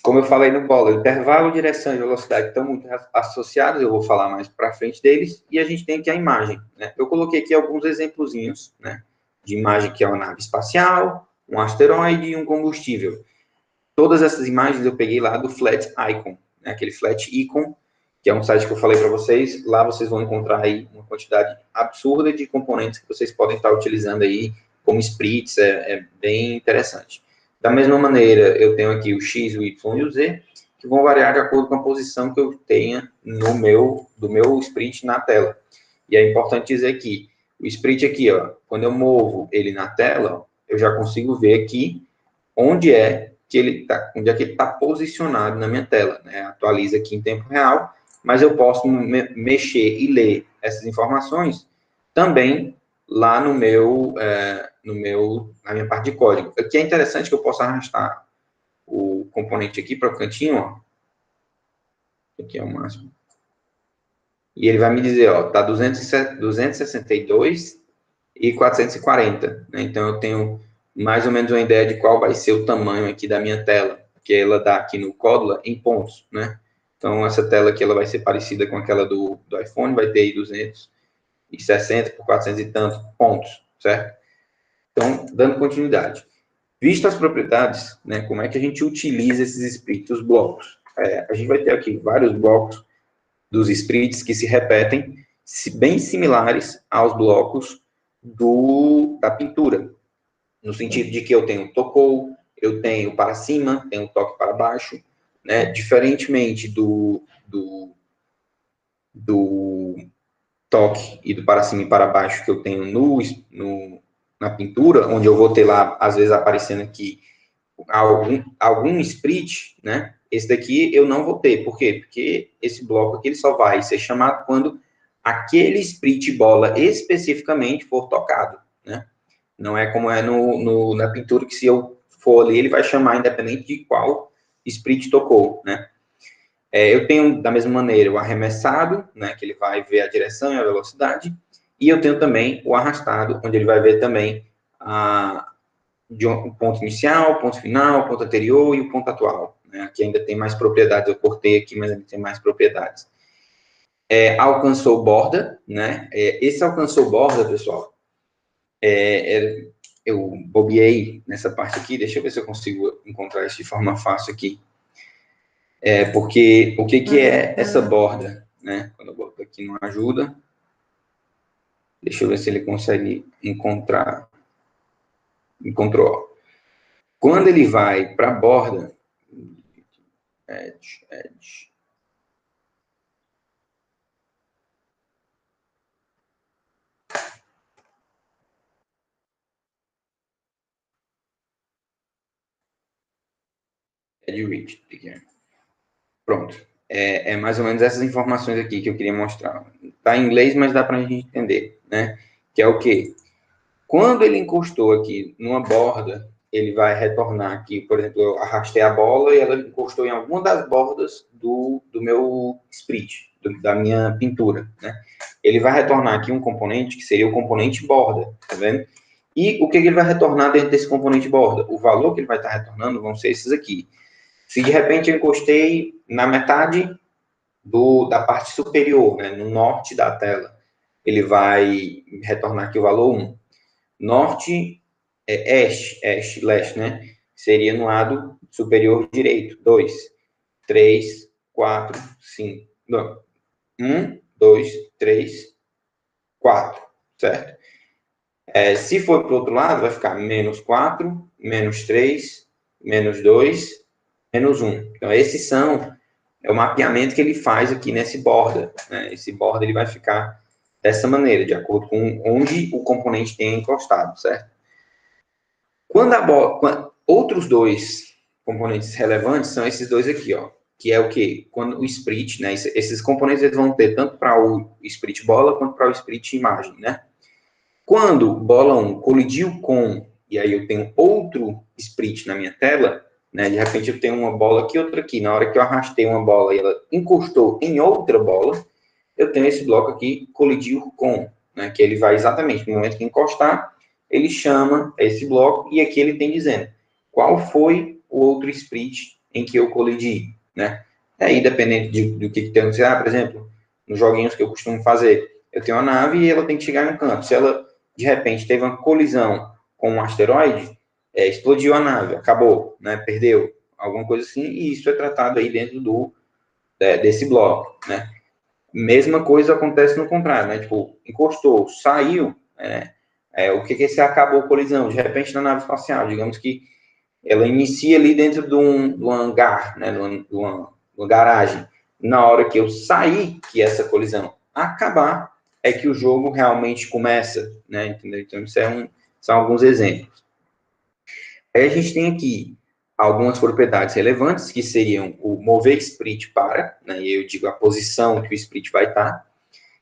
Como eu falei no bola, intervalo, direção e velocidade estão muito associados, eu vou falar mais para frente deles, e a gente tem aqui a imagem, né? Eu coloquei aqui alguns exemplozinhos, né, de imagem que é uma nave espacial, um asteroide e um combustível. Todas essas imagens eu peguei lá do Flat Icon, né, aquele Flat Icon, que é um site que eu falei para vocês, lá vocês vão encontrar aí uma quantidade absurda de componentes que vocês podem estar utilizando aí como splits, bem interessante. Da mesma maneira, eu tenho aqui o X, o Y e o Z, que vão variar de acordo com a posição que eu tenha do meu sprite na tela. E é importante dizer que o sprite aqui, ó, quando eu movo ele na tela, ó, eu já consigo ver aqui onde é que ele está posicionado na minha tela, né? Atualiza aqui em tempo real, mas eu posso mexer e ler essas informações também lá na minha parte de código. Aqui é interessante que eu possa arrastar o componente aqui para o cantinho, ó. Aqui é o máximo. E ele vai me dizer, ó, tá 262 e 440, né? Então eu tenho mais ou menos uma ideia de qual vai ser o tamanho aqui da minha tela, que ela dá aqui no Códula em pontos, né? Então essa tela aqui ela vai ser parecida com aquela do iPhone, vai ter aí 260 por 400 e tantos pontos, certo? Então, dando continuidade. Visto as propriedades, né, como é que a gente utiliza esses splits, os blocos? A gente vai ter aqui vários blocos dos splits que se repetem, bem similares aos blocos da pintura, no sentido de que eu tenho tocou, eu tenho para cima, tenho toque para baixo, né, diferentemente do toque e do para cima e para baixo que eu tenho na pintura, onde eu vou ter lá, às vezes, aparecendo aqui algum split, né? Esse daqui eu não vou ter. Por quê? Porque esse bloco aqui ele só vai ser chamado quando aquele split bola especificamente for tocado, né? Não é como é na pintura, que se eu for ali, ele vai chamar independente de qual split tocou, né? Eu tenho, da mesma maneira, o arremessado, né, que ele vai ver a direção e a velocidade, e eu tenho também o arrastado, onde ele vai ver também o ponto inicial, ponto final, ponto anterior e o ponto atual. Né? Aqui ainda tem mais propriedades, eu cortei aqui, mas ainda tem mais propriedades. Alcançou borda, né? Esse alcançou borda, pessoal, eu bobeei nessa parte aqui, deixa eu ver se eu consigo encontrar isso de forma fácil aqui. Porque o que é essa borda, né? Quando eu boto aqui não ajuda. Deixa eu ver se ele consegue encontrar. Encontrou. Quando ele vai para a borda, edge. Edge reach. Pronto. É mais ou menos essas informações aqui que eu queria mostrar. Está em inglês, mas dá para a gente entender, né? Que é o quê? Quando ele encostou aqui numa borda, ele vai retornar aqui, por exemplo, eu arrastei a bola e ela encostou em alguma das bordas do meu split, da minha pintura, né? Ele vai retornar aqui um componente que seria o componente borda, tá vendo? E o que ele vai retornar dentro desse componente borda? O valor que ele vai estar retornando vão ser esses aqui. Se de repente eu encostei na metade da parte superior, né, no norte da tela, ele vai retornar aqui o valor 1. Norte, este, leste, né? Seria no lado superior direito. 2, 3, 4, 5. 1, 2, 3, 4. Certo? Se for para o outro lado, vai ficar menos 4, menos 3, menos 2, menos 1. Então, esses é o mapeamento que ele faz aqui nesse borda. Né? Esse borda ele vai ficar dessa maneira, de acordo com onde o componente tenha encostado, certo? Outros dois componentes relevantes são esses dois aqui, ó, que é o quê? Quando o split, né? Esses componentes eles vão ter tanto para o split bola quanto para o split imagem, né? Quando bola 1 colidiu com, e aí eu tenho outro split na minha tela, né? De repente eu tenho uma bola aqui, outra aqui. Na hora que eu arrastei uma bola e ela encostou em outra bola, eu tenho esse bloco aqui, colidiu com, né? Que ele vai exatamente, no momento que encostar, ele chama esse bloco e aqui ele tem dizendo qual foi o outro split em que eu colidi, né? Aí, dependendo do que tem que ser, por exemplo, nos joguinhos que eu costumo fazer, eu tenho uma nave e ela tem que chegar no canto. Se ela, de repente, teve uma colisão com um asteroide, explodiu a nave, acabou, né? Perdeu, alguma coisa assim, e isso é tratado aí dentro desse bloco, né? Mesma coisa acontece no contrário, né? Tipo, encostou, saiu, o que é esse acabou colisão? De repente, na nave espacial, digamos que ela inicia ali dentro de um hangar, né, de uma garagem. Na hora que eu sair, que essa colisão acabar, é que o jogo realmente começa, né, entendeu? Então, são alguns exemplos. Aí a gente tem aqui algumas propriedades relevantes, que seriam o mover split para, né, e eu digo a posição que o split vai estar,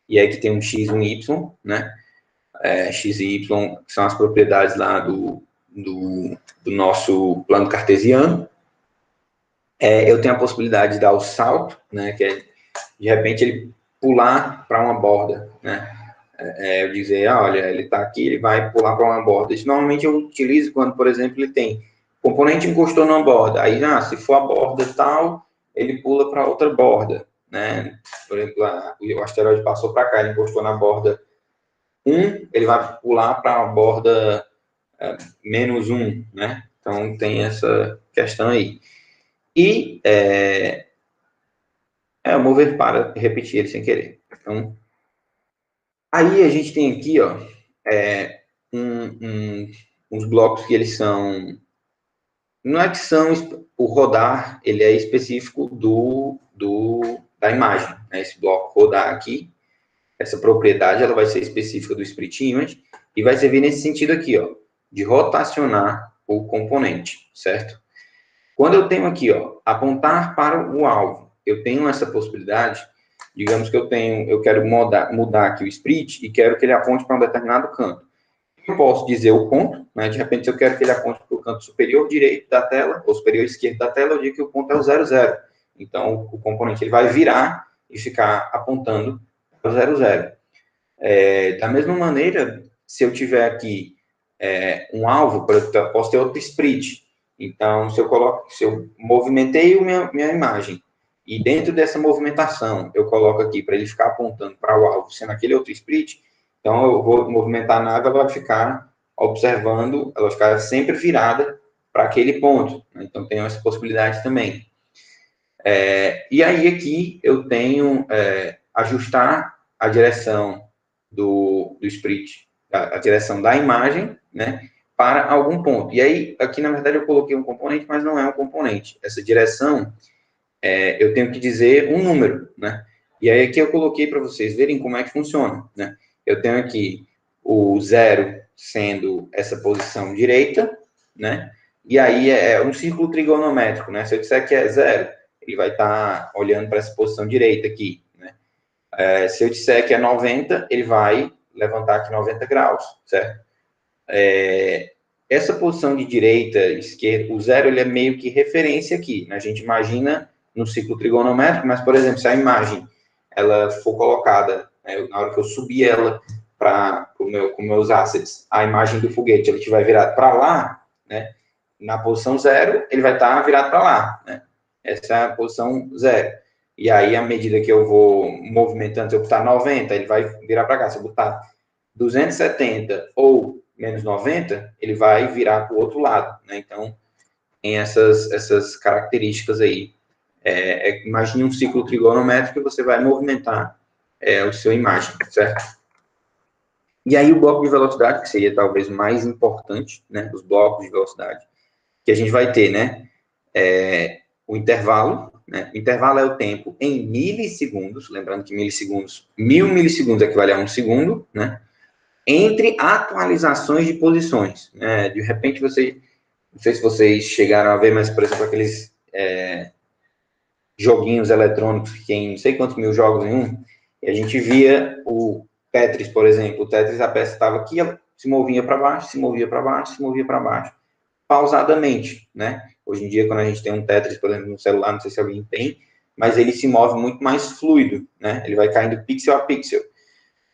e aí que tem um x e um y, né, x e y são as propriedades lá do nosso plano cartesiano. Eu tenho a possibilidade de dar o salto, né, que é, de repente, ele pular para uma borda, né, eu dizer, olha, ele está aqui, ele vai pular para uma borda. Isso normalmente eu utilizo quando, por exemplo, ele tem componente encostou numa borda, aí, se for a borda tal, ele pula para outra borda, né, por exemplo, o asteroide passou para cá, ele encostou na borda 1, ele vai pular para a borda menos 1, né, então tem essa questão aí. E o mover para repetir ele sem querer. Então, aí a gente tem aqui, ó, uns blocos que eles são, não é que são, o rodar, ele é específico da imagem, né? Esse bloco rodar aqui, essa propriedade, ela vai ser específica do split image, e vai servir nesse sentido aqui, ó, de rotacionar o componente, certo? Quando eu tenho aqui, ó, apontar para o alvo, eu tenho essa possibilidade, digamos que eu quero mudar aqui o split e quero que ele aponte para um determinado canto. Eu posso dizer o ponto, né? De repente, se eu quero que ele aponte para o canto superior direito da tela, ou superior esquerdo da tela, eu digo que o ponto é o 0, 0. Então, o componente ele vai virar e ficar apontando para o 0, 0. Da mesma maneira, se eu tiver aqui um alvo, eu posso ter outro split. Então, se eu movimentei minha imagem, e dentro dessa movimentação, eu coloco aqui para ele ficar apontando para o alvo, sendo aquele outro split, então eu vou movimentar a nave, ela vai ficar observando, ela vai ficar sempre virada para aquele ponto. Né? Então, tem essa possibilidade também. E aí, aqui, eu tenho ajustar a direção do split, a direção da imagem, né, para algum ponto. E aí, aqui, na verdade, eu coloquei um componente, mas não é um componente. Essa direção, eu tenho que dizer um número, né? E aí, aqui eu coloquei para vocês verem como é que funciona, né? Eu tenho aqui o 0 sendo essa posição direita, né? E aí, é um círculo trigonométrico, né? Se eu disser que é 0, ele vai estar olhando para essa posição direita aqui, né? Se eu disser que é 90, ele vai levantar aqui 90 graus, certo? Essa posição de direita, esquerda, o 0, ele é meio que referência aqui, né? A gente imagina no ciclo trigonométrico, mas, por exemplo, se a imagem ela for colocada, né, na hora que eu subir ela com meus assets, a imagem do foguete, ele estiver virado para lá, né? Na posição 0, ele vai estar virado para lá, né? Essa é a posição 0. E aí, à medida que eu vou movimentando, se eu botar 90, ele vai virar para cá. Se eu botar 270 ou menos 90, ele vai virar para o outro lado, né? Então, tem essas características aí. Imagine um ciclo trigonométrico e você vai movimentar a sua imagem, certo? E aí, o bloco de velocidade, que seria talvez mais importante, né? Os blocos de velocidade, que a gente vai ter, né? O intervalo, né? O intervalo é o tempo em milissegundos, lembrando que milissegundos, 1000 milissegundos equivale a 1 segundo, né? Entre atualizações de posições. Né? De repente, não sei se vocês chegaram a ver, mas, por exemplo, aqueles joguinhos eletrônicos que tem não sei quantos mil jogos em um, e a gente via o Tetris, por exemplo. O Tetris, a peça estava aqui, ela se movia para baixo, se movia para baixo, se movia para baixo, pausadamente, né? Hoje em dia, quando a gente tem um Tetris, por exemplo, no celular, não sei se alguém tem, mas ele se move muito mais fluido, né? Ele vai caindo pixel a pixel.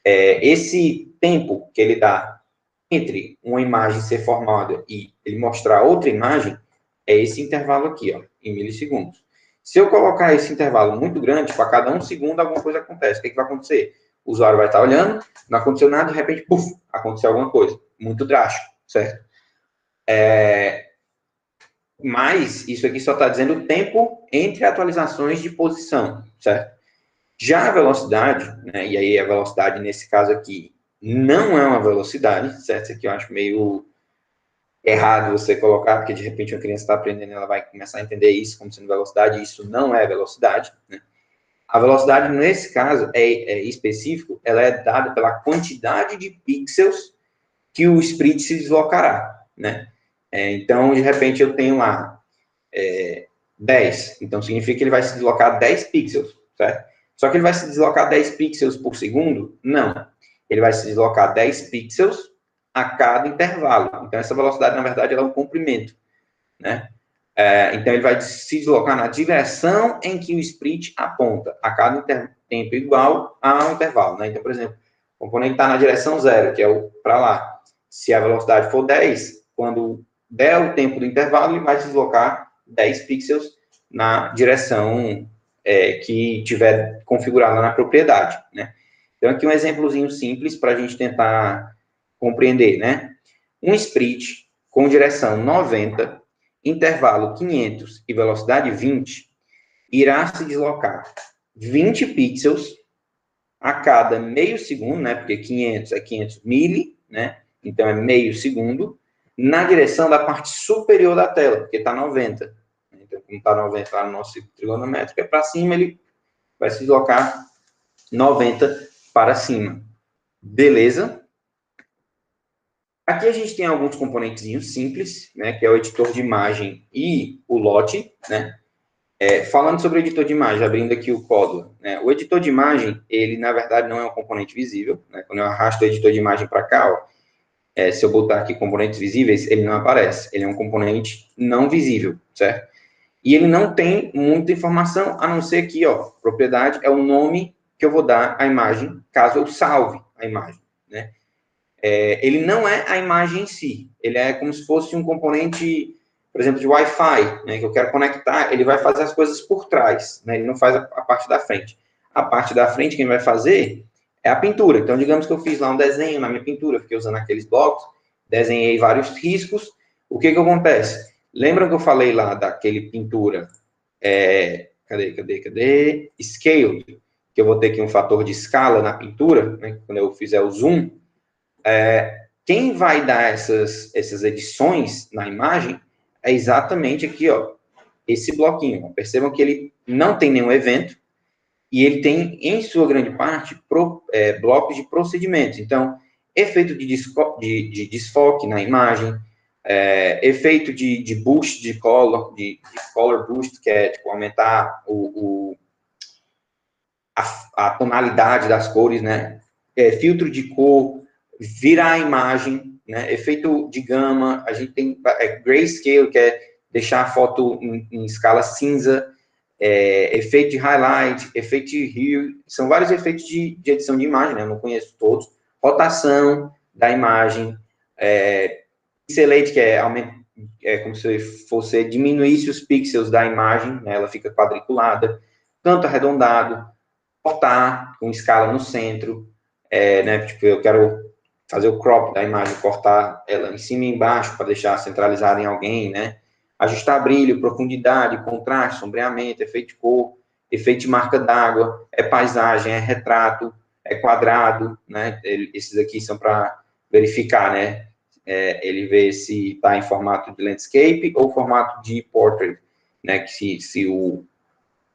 Esse tempo que ele dá entre uma imagem ser formada e ele mostrar outra imagem, é esse intervalo aqui, ó, em milissegundos. Se eu colocar esse intervalo muito grande, para cada 1 segundo alguma coisa acontece. O que vai acontecer? O usuário vai estar olhando, não aconteceu nada, de repente, puf, aconteceu alguma coisa. Muito drástico, certo? Mas isso aqui só está dizendo o tempo entre atualizações de posição, certo? Já a velocidade, né, e aí a velocidade nesse caso aqui não é uma velocidade, certo? Isso aqui eu acho meio errado você colocar, porque de repente uma criança está aprendendo, ela vai começar a entender isso como sendo velocidade, e isso não é velocidade, né? A velocidade, nesse caso, é específico, ela é dada pela quantidade de pixels que o sprite se deslocará, né? Então, de repente, eu tenho lá 10, então significa que ele vai se deslocar 10 pixels, certo? Só que ele vai se deslocar 10 pixels por segundo? Não. Ele vai se deslocar 10 pixels a cada intervalo. Então, essa velocidade, na verdade, ela é um comprimento, né? Então, ele vai se deslocar na direção em que o sprite aponta, a cada tempo igual ao intervalo, né? Então, por exemplo, o componente está na direção 0, que é o para lá. Se a velocidade for 10, quando der o tempo do intervalo, ele vai se deslocar 10 pixels na direção que tiver configurada na propriedade, né? Então, aqui um exemplozinho simples para a gente tentar compreender, né? Um sprite com direção 90, intervalo 500 e velocidade 20, irá se deslocar 20 pixels a cada meio segundo, né? Porque 500 é 500 mili, né? Então é meio segundo, na direção da parte superior da tela, porque está 90. Então, como está 90 lá no nosso círculo trigonométrico, é para cima, ele vai se deslocar 90 para cima. Beleza? Aqui a gente tem alguns componentezinhos simples, né, que é o editor de imagem e o lote, né. Falando sobre o editor de imagem, abrindo aqui o código, né, o editor de imagem, ele na verdade não é um componente visível, né, quando eu arrasto o editor de imagem para cá, ó, se eu botar aqui componentes visíveis, ele não aparece, ele é um componente não visível, certo? E ele não tem muita informação, a não ser que, ó, propriedade é o nome que eu vou dar à imagem, caso eu salve a imagem, né? Ele não é a imagem em si, ele é como se fosse um componente, por exemplo, de Wi-Fi, né, que eu quero conectar, ele vai fazer as coisas por trás, né, ele não faz a parte da frente. A parte da frente, quem vai fazer é a pintura. Então, digamos que eu fiz lá um desenho na minha pintura, fiquei usando aqueles blocos, desenhei vários riscos, o que acontece? Lembram que eu falei lá daquele pintura, cadê? Scale, que eu vou ter aqui um fator de escala na pintura, né, quando eu fizer o zoom, quem vai dar essas edições na imagem é exatamente aqui, ó, esse bloquinho. Percebam que ele não tem nenhum evento e ele tem, em sua grande parte, blocos de procedimentos. Então, efeito de desfoque na imagem, efeito de boost de color boost, que é tipo, aumentar a tonalidade das cores, né? Filtro de cor, virar a imagem, né? Efeito de gama, a gente tem grayscale, que é deixar a foto em escala cinza, efeito de highlight, efeito de hue, são vários efeitos de edição de imagem, né? Eu não conheço todos. Rotação da imagem, pixelate, que é como se fosse diminuísse os pixels da imagem, né? Ela fica quadriculada, canto arredondado, cortar com escala no centro, né? Tipo, eu quero fazer o crop da imagem, cortar ela em cima e embaixo para deixar centralizada em alguém, né? Ajustar brilho, profundidade, contraste, sombreamento, efeito de cor, efeito de marca d'água, paisagem, retrato, quadrado, né? Esses aqui são para verificar, né? Ele vê se está em formato de landscape ou formato de portrait, né? Que se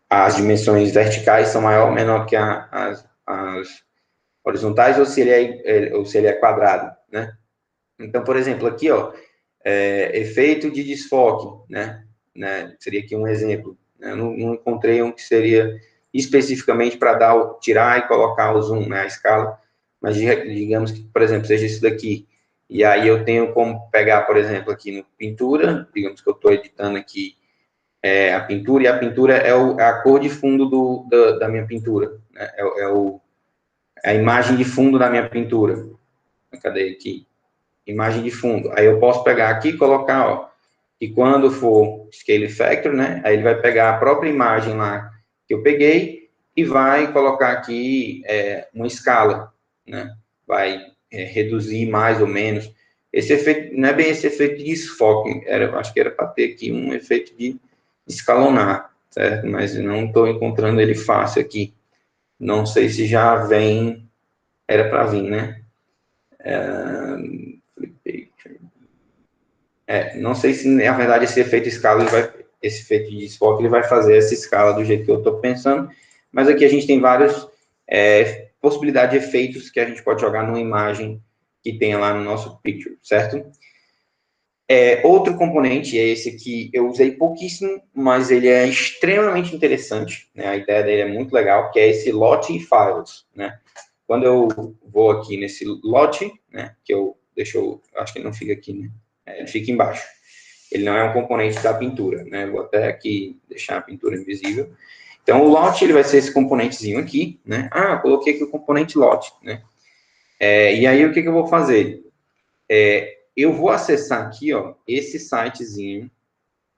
as dimensões verticais são maior ou menor que as horizontais, ou se ele é quadrado, né? Então, por exemplo, aqui, ó, efeito de desfoque, né? Seria aqui um exemplo. Eu não encontrei um que seria especificamente para tirar e colocar o zoom, né, a escala, mas digamos que, por exemplo, seja isso daqui. E aí eu tenho como pegar, por exemplo, aqui no pintura, digamos que eu estou editando aqui a pintura, e a pintura é a cor de fundo da minha pintura, né? É a imagem de fundo da minha pintura. Cadê aqui? Imagem de fundo. Aí eu posso pegar aqui e colocar, ó, que quando for Scale Factor, né, aí ele vai pegar a própria imagem lá que eu peguei e vai colocar aqui uma escala, né? Vai reduzir mais ou menos. Esse efeito, não é bem esse efeito de desfoque, acho que era para ter aqui um efeito de escalonar, certo? Mas não estou encontrando ele fácil aqui. Não sei se já vem, era para vir, né? Não sei se, na verdade, esse efeito escala, esse efeito de desfoque, ele vai fazer essa escala do jeito que eu estou pensando, mas aqui a gente tem várias possibilidades de efeitos que a gente pode jogar numa imagem que tenha lá no nosso picture, certo? Outro componente é esse que eu usei pouquíssimo, mas ele é extremamente interessante, né? A ideia dele é muito legal, que é esse lot files, né? Quando eu vou aqui nesse lot, né? Que acho que ele não fica aqui, né? Ele fica embaixo. Ele não é um componente da pintura, né? Vou até aqui deixar a pintura invisível. Então, o lot, ele vai ser esse componentezinho aqui, né? Ah, coloquei aqui o componente lot, né? E aí, o que eu vou fazer? Eu vou acessar aqui, ó, esse sitezinho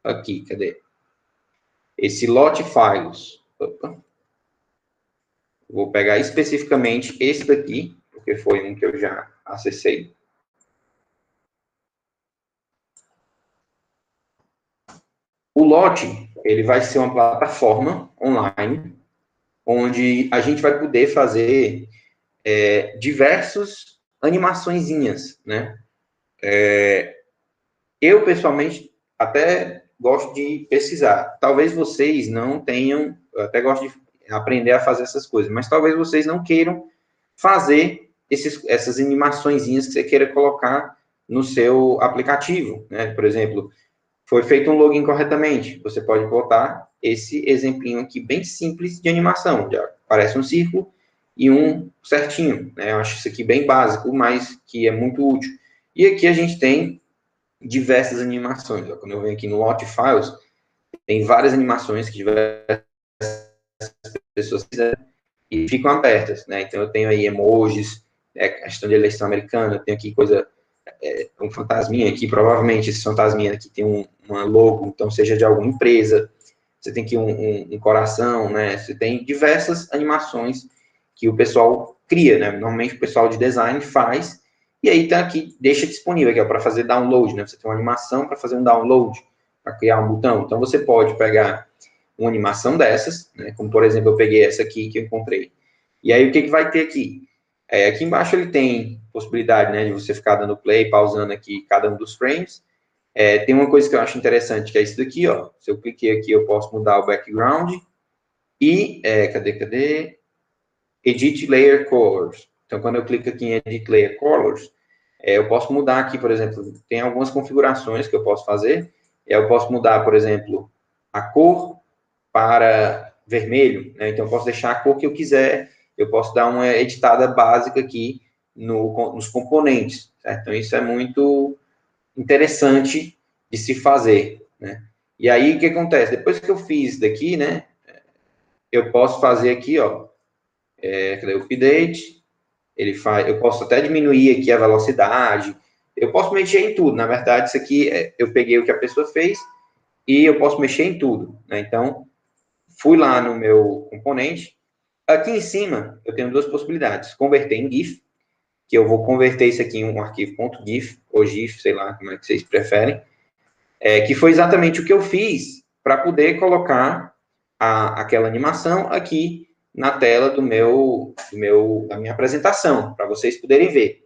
aqui, cadê? Esse lot files. Opa. Vou pegar especificamente esse daqui, porque foi um que eu já acessei. O lot, ele vai ser uma plataforma online, onde a gente vai poder fazer diversas animaçõezinhas, né? Eu, pessoalmente, até gosto de pesquisar. Talvez vocês não tenham, eu até gosto de aprender a fazer essas coisas, mas talvez vocês não queiram fazer essas animaçõezinhas que você queira colocar no seu aplicativo, né? Por exemplo, foi feito um login corretamente, você pode botar esse exemplinho aqui bem simples de animação, já aparece um círculo e um certinho, né? Eu acho isso aqui bem básico, mas que é muito útil. E aqui a gente tem diversas animações. Quando eu venho aqui no Lot Files, tem várias animações que diversas pessoas fizeram e ficam abertas, né? Então eu tenho aí emojis, questão de eleição americana, eu tenho aqui um fantasminha aqui, provavelmente esse fantasminha aqui tem uma logo, então seja de alguma empresa, você tem aqui um coração, né? Você tem diversas animações que o pessoal cria, né? Normalmente o pessoal de design faz, e aí tá aqui, deixa disponível aqui, para fazer download, né? Você tem uma animação para fazer um download, para criar um botão. Então você pode pegar uma animação dessas, né? Como por exemplo, eu peguei essa aqui que eu encontrei. E aí o que vai ter aqui? Aqui embaixo ele tem possibilidade, né, de você ficar dando play, pausando aqui cada um dos frames. Tem uma coisa que eu acho interessante, que é isso daqui, ó. Se eu cliquei aqui, eu posso mudar o background e, cadê? Edit Layer Colors. Então, quando eu clico aqui em Edit Layer Colors, eu posso mudar aqui, por exemplo, tem algumas configurações que eu posso fazer. Eu posso mudar, por exemplo, a cor para vermelho, né? Então, eu posso deixar a cor que eu quiser, eu posso dar uma editada básica aqui nos componentes, certo? Então, isso é muito interessante de se fazer, né? E aí, o que acontece? Depois que eu fiz daqui, né, eu posso fazer aqui, ó, cadê o update? Eu posso até diminuir aqui a velocidade, eu posso mexer em tudo. Na verdade, isso aqui, eu peguei o que a pessoa fez e eu posso mexer em tudo, né? Então, fui lá no meu componente. Aqui em cima, eu tenho duas possibilidades. Converter em GIF, que eu vou converter isso aqui em um arquivo .gif, ou GIF, sei lá como é que vocês preferem, que foi exatamente o que eu fiz para poder colocar aquela animação aqui na tela da minha apresentação, para vocês poderem ver.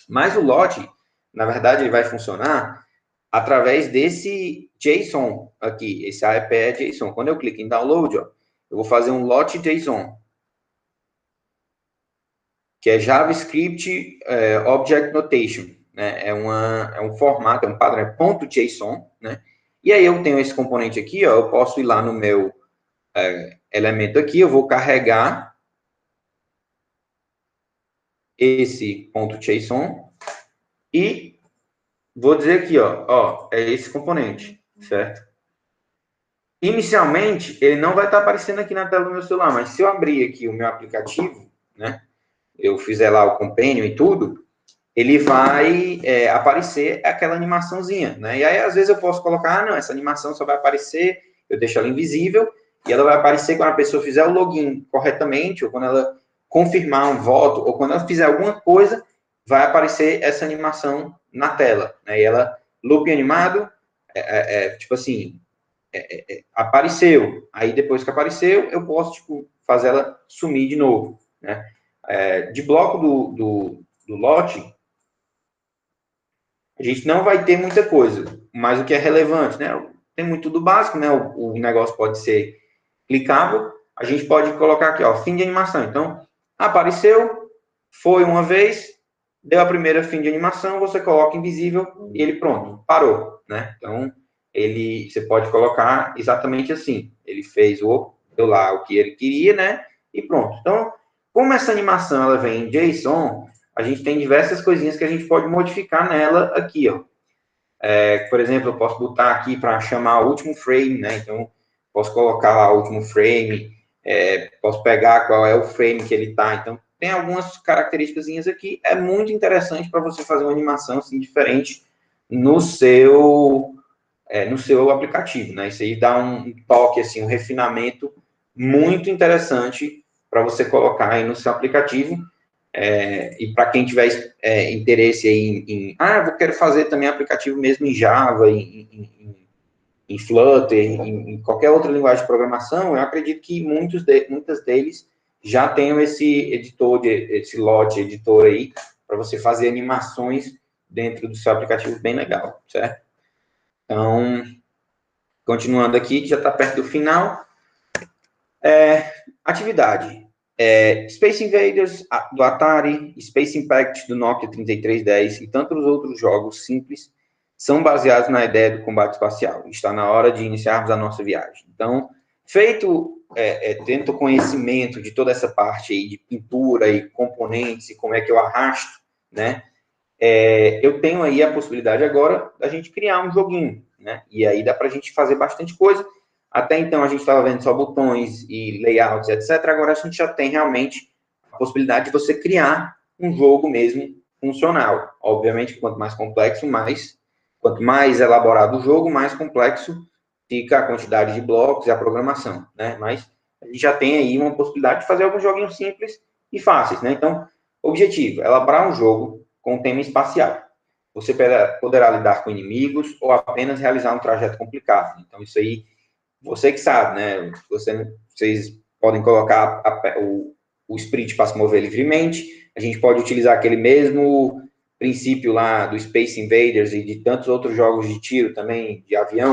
Mas o lot, na verdade, ele vai funcionar através desse JSON aqui, esse iPad JSON. Quando eu clico em download, ó, eu vou fazer um lot JSON, que é JavaScript Object Notation, né? É um formato, é um padrão, é .json, né? E aí eu tenho esse componente aqui, ó, eu posso ir lá no meu elemento aqui, eu vou carregar esse .json e vou dizer aqui, ó, é esse componente, certo? Inicialmente, ele não vai estar aparecendo aqui na tela do meu celular, mas se eu abrir aqui o meu aplicativo, né, eu fizer lá o companion e tudo, ele vai aparecer aquela animaçãozinha, né? E aí, às vezes, eu posso colocar, não, essa animação só vai aparecer, eu deixo ela invisível, e ela vai aparecer quando a pessoa fizer o login corretamente, ou quando ela confirmar um voto, ou quando ela fizer alguma coisa, vai aparecer essa animação na tela, né? E ela, loop animado, tipo assim, apareceu. Aí, depois que apareceu, eu posso, tipo, fazer ela sumir de novo, né? De bloco do lote, a gente não vai ter muita coisa, mas o que é relevante, né? Tem muito do básico, né? O negócio pode ser clicável, a gente pode colocar aqui, ó, fim de animação. Então, apareceu, foi uma vez, deu a primeira fim de animação, você coloca invisível e ele pronto, parou, né? Então, você pode colocar exatamente assim. Ele deu lá o que ele queria, né? E pronto. Então, como essa animação ela vem em JSON, a gente tem diversas coisinhas que a gente pode modificar nela aqui, ó. Por exemplo, eu posso botar aqui para chamar o último frame, né? Então, posso colocar lá o último frame, posso pegar qual é o frame que ele está. Então, tem algumas características aqui. É muito interessante para você fazer uma animação assim, diferente no seu aplicativo, né? Isso aí dá um toque, assim, um refinamento muito interessante para você colocar aí no seu aplicativo. E para quem tiver interesse aí eu quero fazer também aplicativo mesmo em Java, em Flutter, em qualquer outra linguagem de programação, eu acredito que muitas deles já tenham esse editor, esse lote editor aí, para você fazer animações dentro do seu aplicativo bem legal, certo? Então, continuando aqui, que já está perto do final. Atividade. Space Invaders, do Atari, Space Impact, do Nokia 3310 e tantos outros jogos simples são baseados na ideia do combate espacial. Está na hora de iniciarmos a nossa viagem. Então, tendo conhecimento de toda essa parte aí de pintura e componentes e como é que eu arrasto, né? Eu tenho aí a possibilidade agora da gente criar um joguinho, né? E aí dá para a gente fazer bastante coisa. Até então a gente estava vendo só botões e layouts, etc. Agora a gente já tem realmente a possibilidade de você criar um jogo mesmo funcional. Obviamente, quanto mais complexo, quanto mais elaborado o jogo, mais complexo fica a quantidade de blocos e a programação, né? Mas a gente já tem aí uma possibilidade de fazer alguns joguinhos simples e fáceis, né? Então, objetivo, elaborar um jogo com tema espacial. Você poderá lidar com inimigos ou apenas realizar um trajeto complicado. Então, isso aí, você que sabe, né? Vocês podem colocar o sprite para se mover livremente. A gente pode utilizar aquele mesmo princípio lá do Space Invaders e de tantos outros jogos de tiro também, de avião,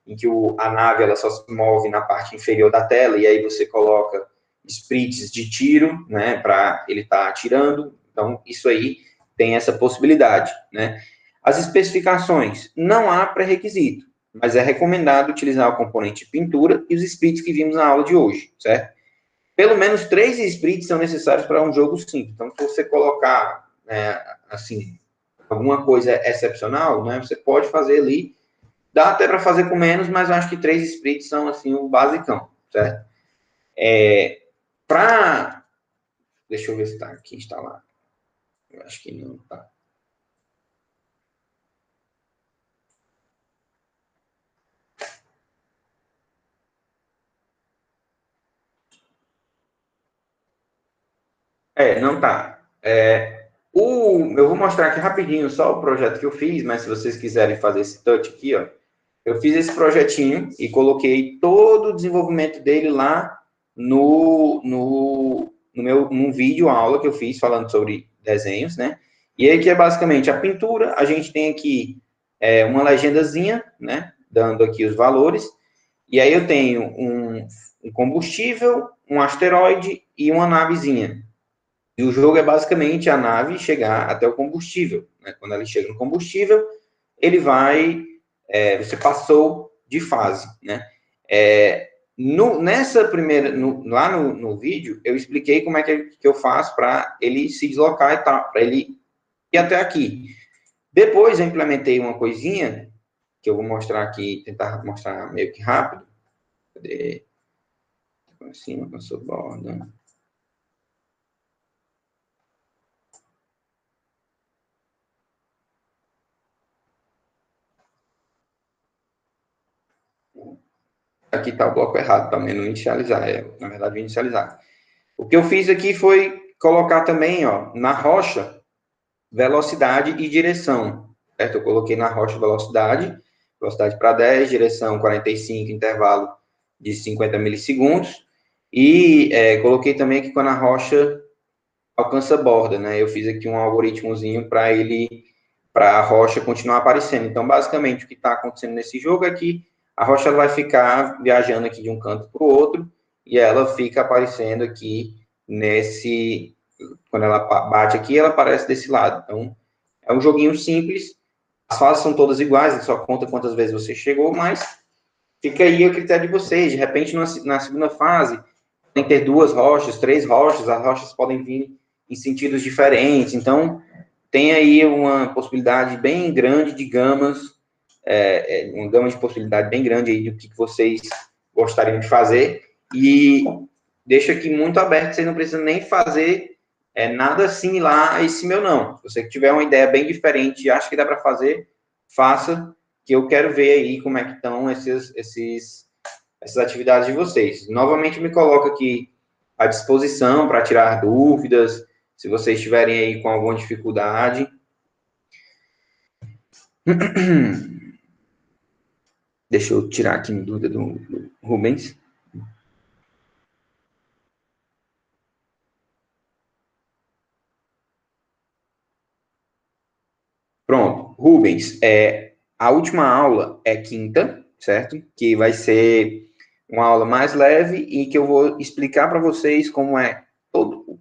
em que a nave ela só se move na parte inferior da tela e aí você coloca sprites de tiro, né? Para ele estar atirando. Então, isso aí tem essa possibilidade, né? As especificações, não há pré-requisito, mas é recomendado utilizar o componente pintura e os sprites que vimos na aula de hoje, certo? Pelo menos 3 sprites são necessários para um jogo simples. Então, se você colocar, assim, alguma coisa excepcional, né, você pode fazer ali, dá até para fazer com menos, mas eu acho que 3 sprites são, assim, o basicão, certo? Deixa eu ver se está aqui instalado. Eu acho que não está. Não tá. Eu vou mostrar aqui rapidinho só o projeto que eu fiz, mas se vocês quiserem fazer esse touch aqui, ó, eu fiz esse projetinho e coloquei todo o desenvolvimento dele lá num vídeo aula que eu fiz falando sobre desenhos, né? E aí que é basicamente a pintura, a gente tem aqui uma legendazinha, né? Dando aqui os valores. E aí eu tenho um combustível, um asteroide e uma navezinha. E o jogo é basicamente a nave chegar até o combustível, né? Quando ela chega no combustível, ele vai... você passou de fase, né? Nessa primeira... lá no vídeo, eu expliquei como é que eu faço para ele se deslocar e tal, para ele ir até aqui. Depois eu implementei uma coisinha, que eu vou mostrar aqui, tentar mostrar meio que rápido. Cadê? Acima, passou borda. Aqui está o bloco errado, está o menu inicializar. Na verdade, inicializar. O que eu fiz aqui foi colocar também, ó, na rocha, velocidade e direção. Certo? Eu coloquei na rocha velocidade para 10, direção 45, intervalo de 50 milissegundos. E coloquei também aqui quando a rocha alcança a borda, né? Eu fiz aqui um algoritmozinho para ele para a rocha continuar aparecendo. Então, basicamente, o que está acontecendo nesse jogo é que a rocha ela vai ficar viajando aqui de um canto para o outro, e ela fica aparecendo aqui nesse... Quando ela bate aqui, ela aparece desse lado. Então, é um joguinho simples, as fases são todas iguais, só conta quantas vezes você chegou, mas fica aí a critério de vocês. De repente, na segunda fase, tem que ter 2 rochas, 3 rochas, as rochas podem vir em sentidos diferentes. Então, tem aí uma possibilidade bem grande de gamas, uma gama de possibilidade bem grande aí do que vocês gostariam de fazer. E deixo aqui muito aberto, vocês não precisam nem fazer nada similar a esse meu, não. Se você tiver uma ideia bem diferente e acha que dá para fazer, faça, que eu quero ver aí como é que estão essas atividades de vocês. Novamente, me coloco aqui à disposição para tirar dúvidas, se vocês estiverem aí com alguma dificuldade. Deixa eu tirar aqui uma dúvida do Rubens. Pronto, Rubens, a última aula é quinta, certo? Que vai ser uma aula mais leve e que eu vou explicar para vocês como é todo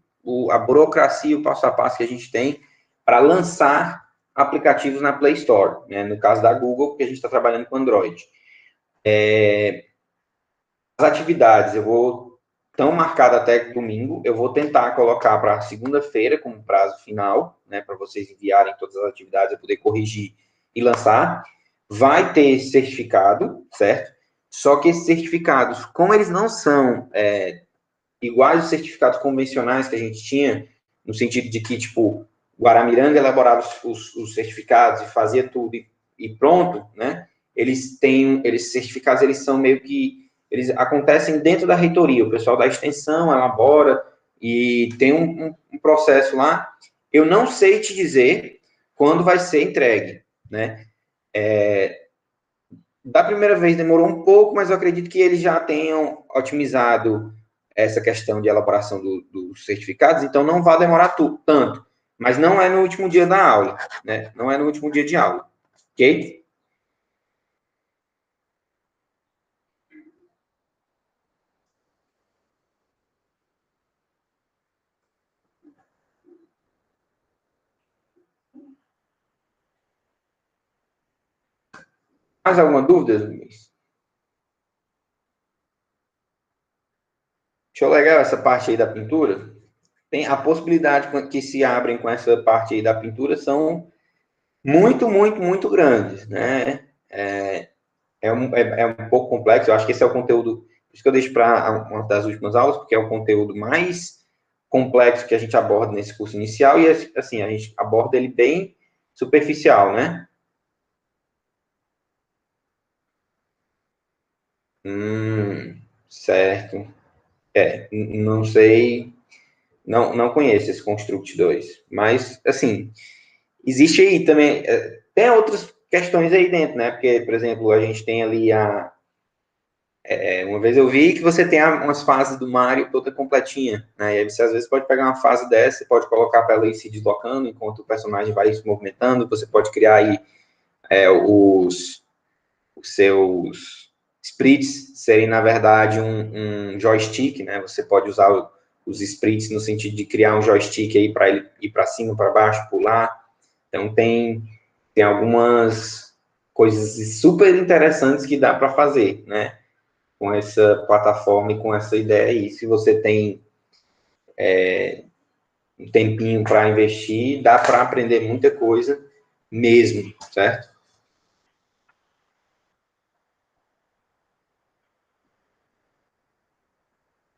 a burocracia, o passo a passo que a gente tem para lançar aplicativos na Play Store, né? No caso da Google, porque a gente está trabalhando com Android. As atividades, estão marcadas até domingo, eu vou tentar colocar para segunda-feira como prazo final, né, para vocês enviarem todas as atividades, eu poder corrigir e lançar. Vai ter certificado, certo? Só que esses certificados, como eles não são iguais aos certificados convencionais que a gente tinha, no sentido de que, tipo, Guaramiranga elaborava os certificados e fazia tudo e pronto, né? Esses certificados, eles são meio que eles acontecem dentro da reitoria, o pessoal da extensão elabora e tem um processo lá. Eu não sei te dizer quando vai ser entregue, né? Da primeira vez demorou um pouco, mas eu acredito que eles já tenham otimizado essa questão de elaboração dos certificados, então não vai demorar tanto, mas não é no último dia da aula, né? Não é no último dia de aula, ok? Mais alguma dúvida, Luiz? Achou legal essa parte aí da pintura? Tem a possibilidade que se abrem com essa parte aí da pintura são muito, muito, muito grandes, né? É um pouco complexo, eu acho que esse é o conteúdo, por isso que eu deixo para uma das últimas aulas, porque é o conteúdo mais complexo que a gente aborda nesse curso inicial, e assim, a gente aborda ele bem superficial, né? Certo. Não sei, não conheço esse Construct 2, mas, assim, existe aí também, tem outras questões aí dentro, né? Porque, por exemplo, a gente tem ali uma vez eu vi que você tem umas fases do Mario toda completinha, né? E aí você às vezes pode pegar uma fase dessa, você pode colocar para ela ir se deslocando enquanto o personagem vai se movimentando, você pode criar aí os seus sprites serem, na verdade, um joystick, né? Você pode usar os sprites no sentido de criar um joystick aí para ele ir para cima, para baixo, pular. Então, tem algumas coisas super interessantes que dá para fazer, né? Com essa plataforma e com essa ideia aí. Se você tem um tempinho para investir, dá para aprender muita coisa mesmo, certo?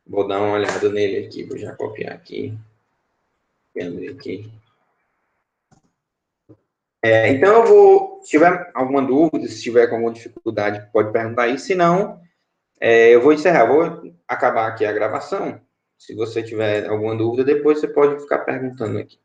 Vou dar uma olhada nele aqui, vou já copiar aqui. Aqui. Então, eu vou, se tiver alguma dúvida, se tiver com alguma dificuldade, pode perguntar aí. Se não, eu vou encerrar, vou acabar aqui a gravação. Se você tiver alguma dúvida, depois você pode ficar perguntando aqui.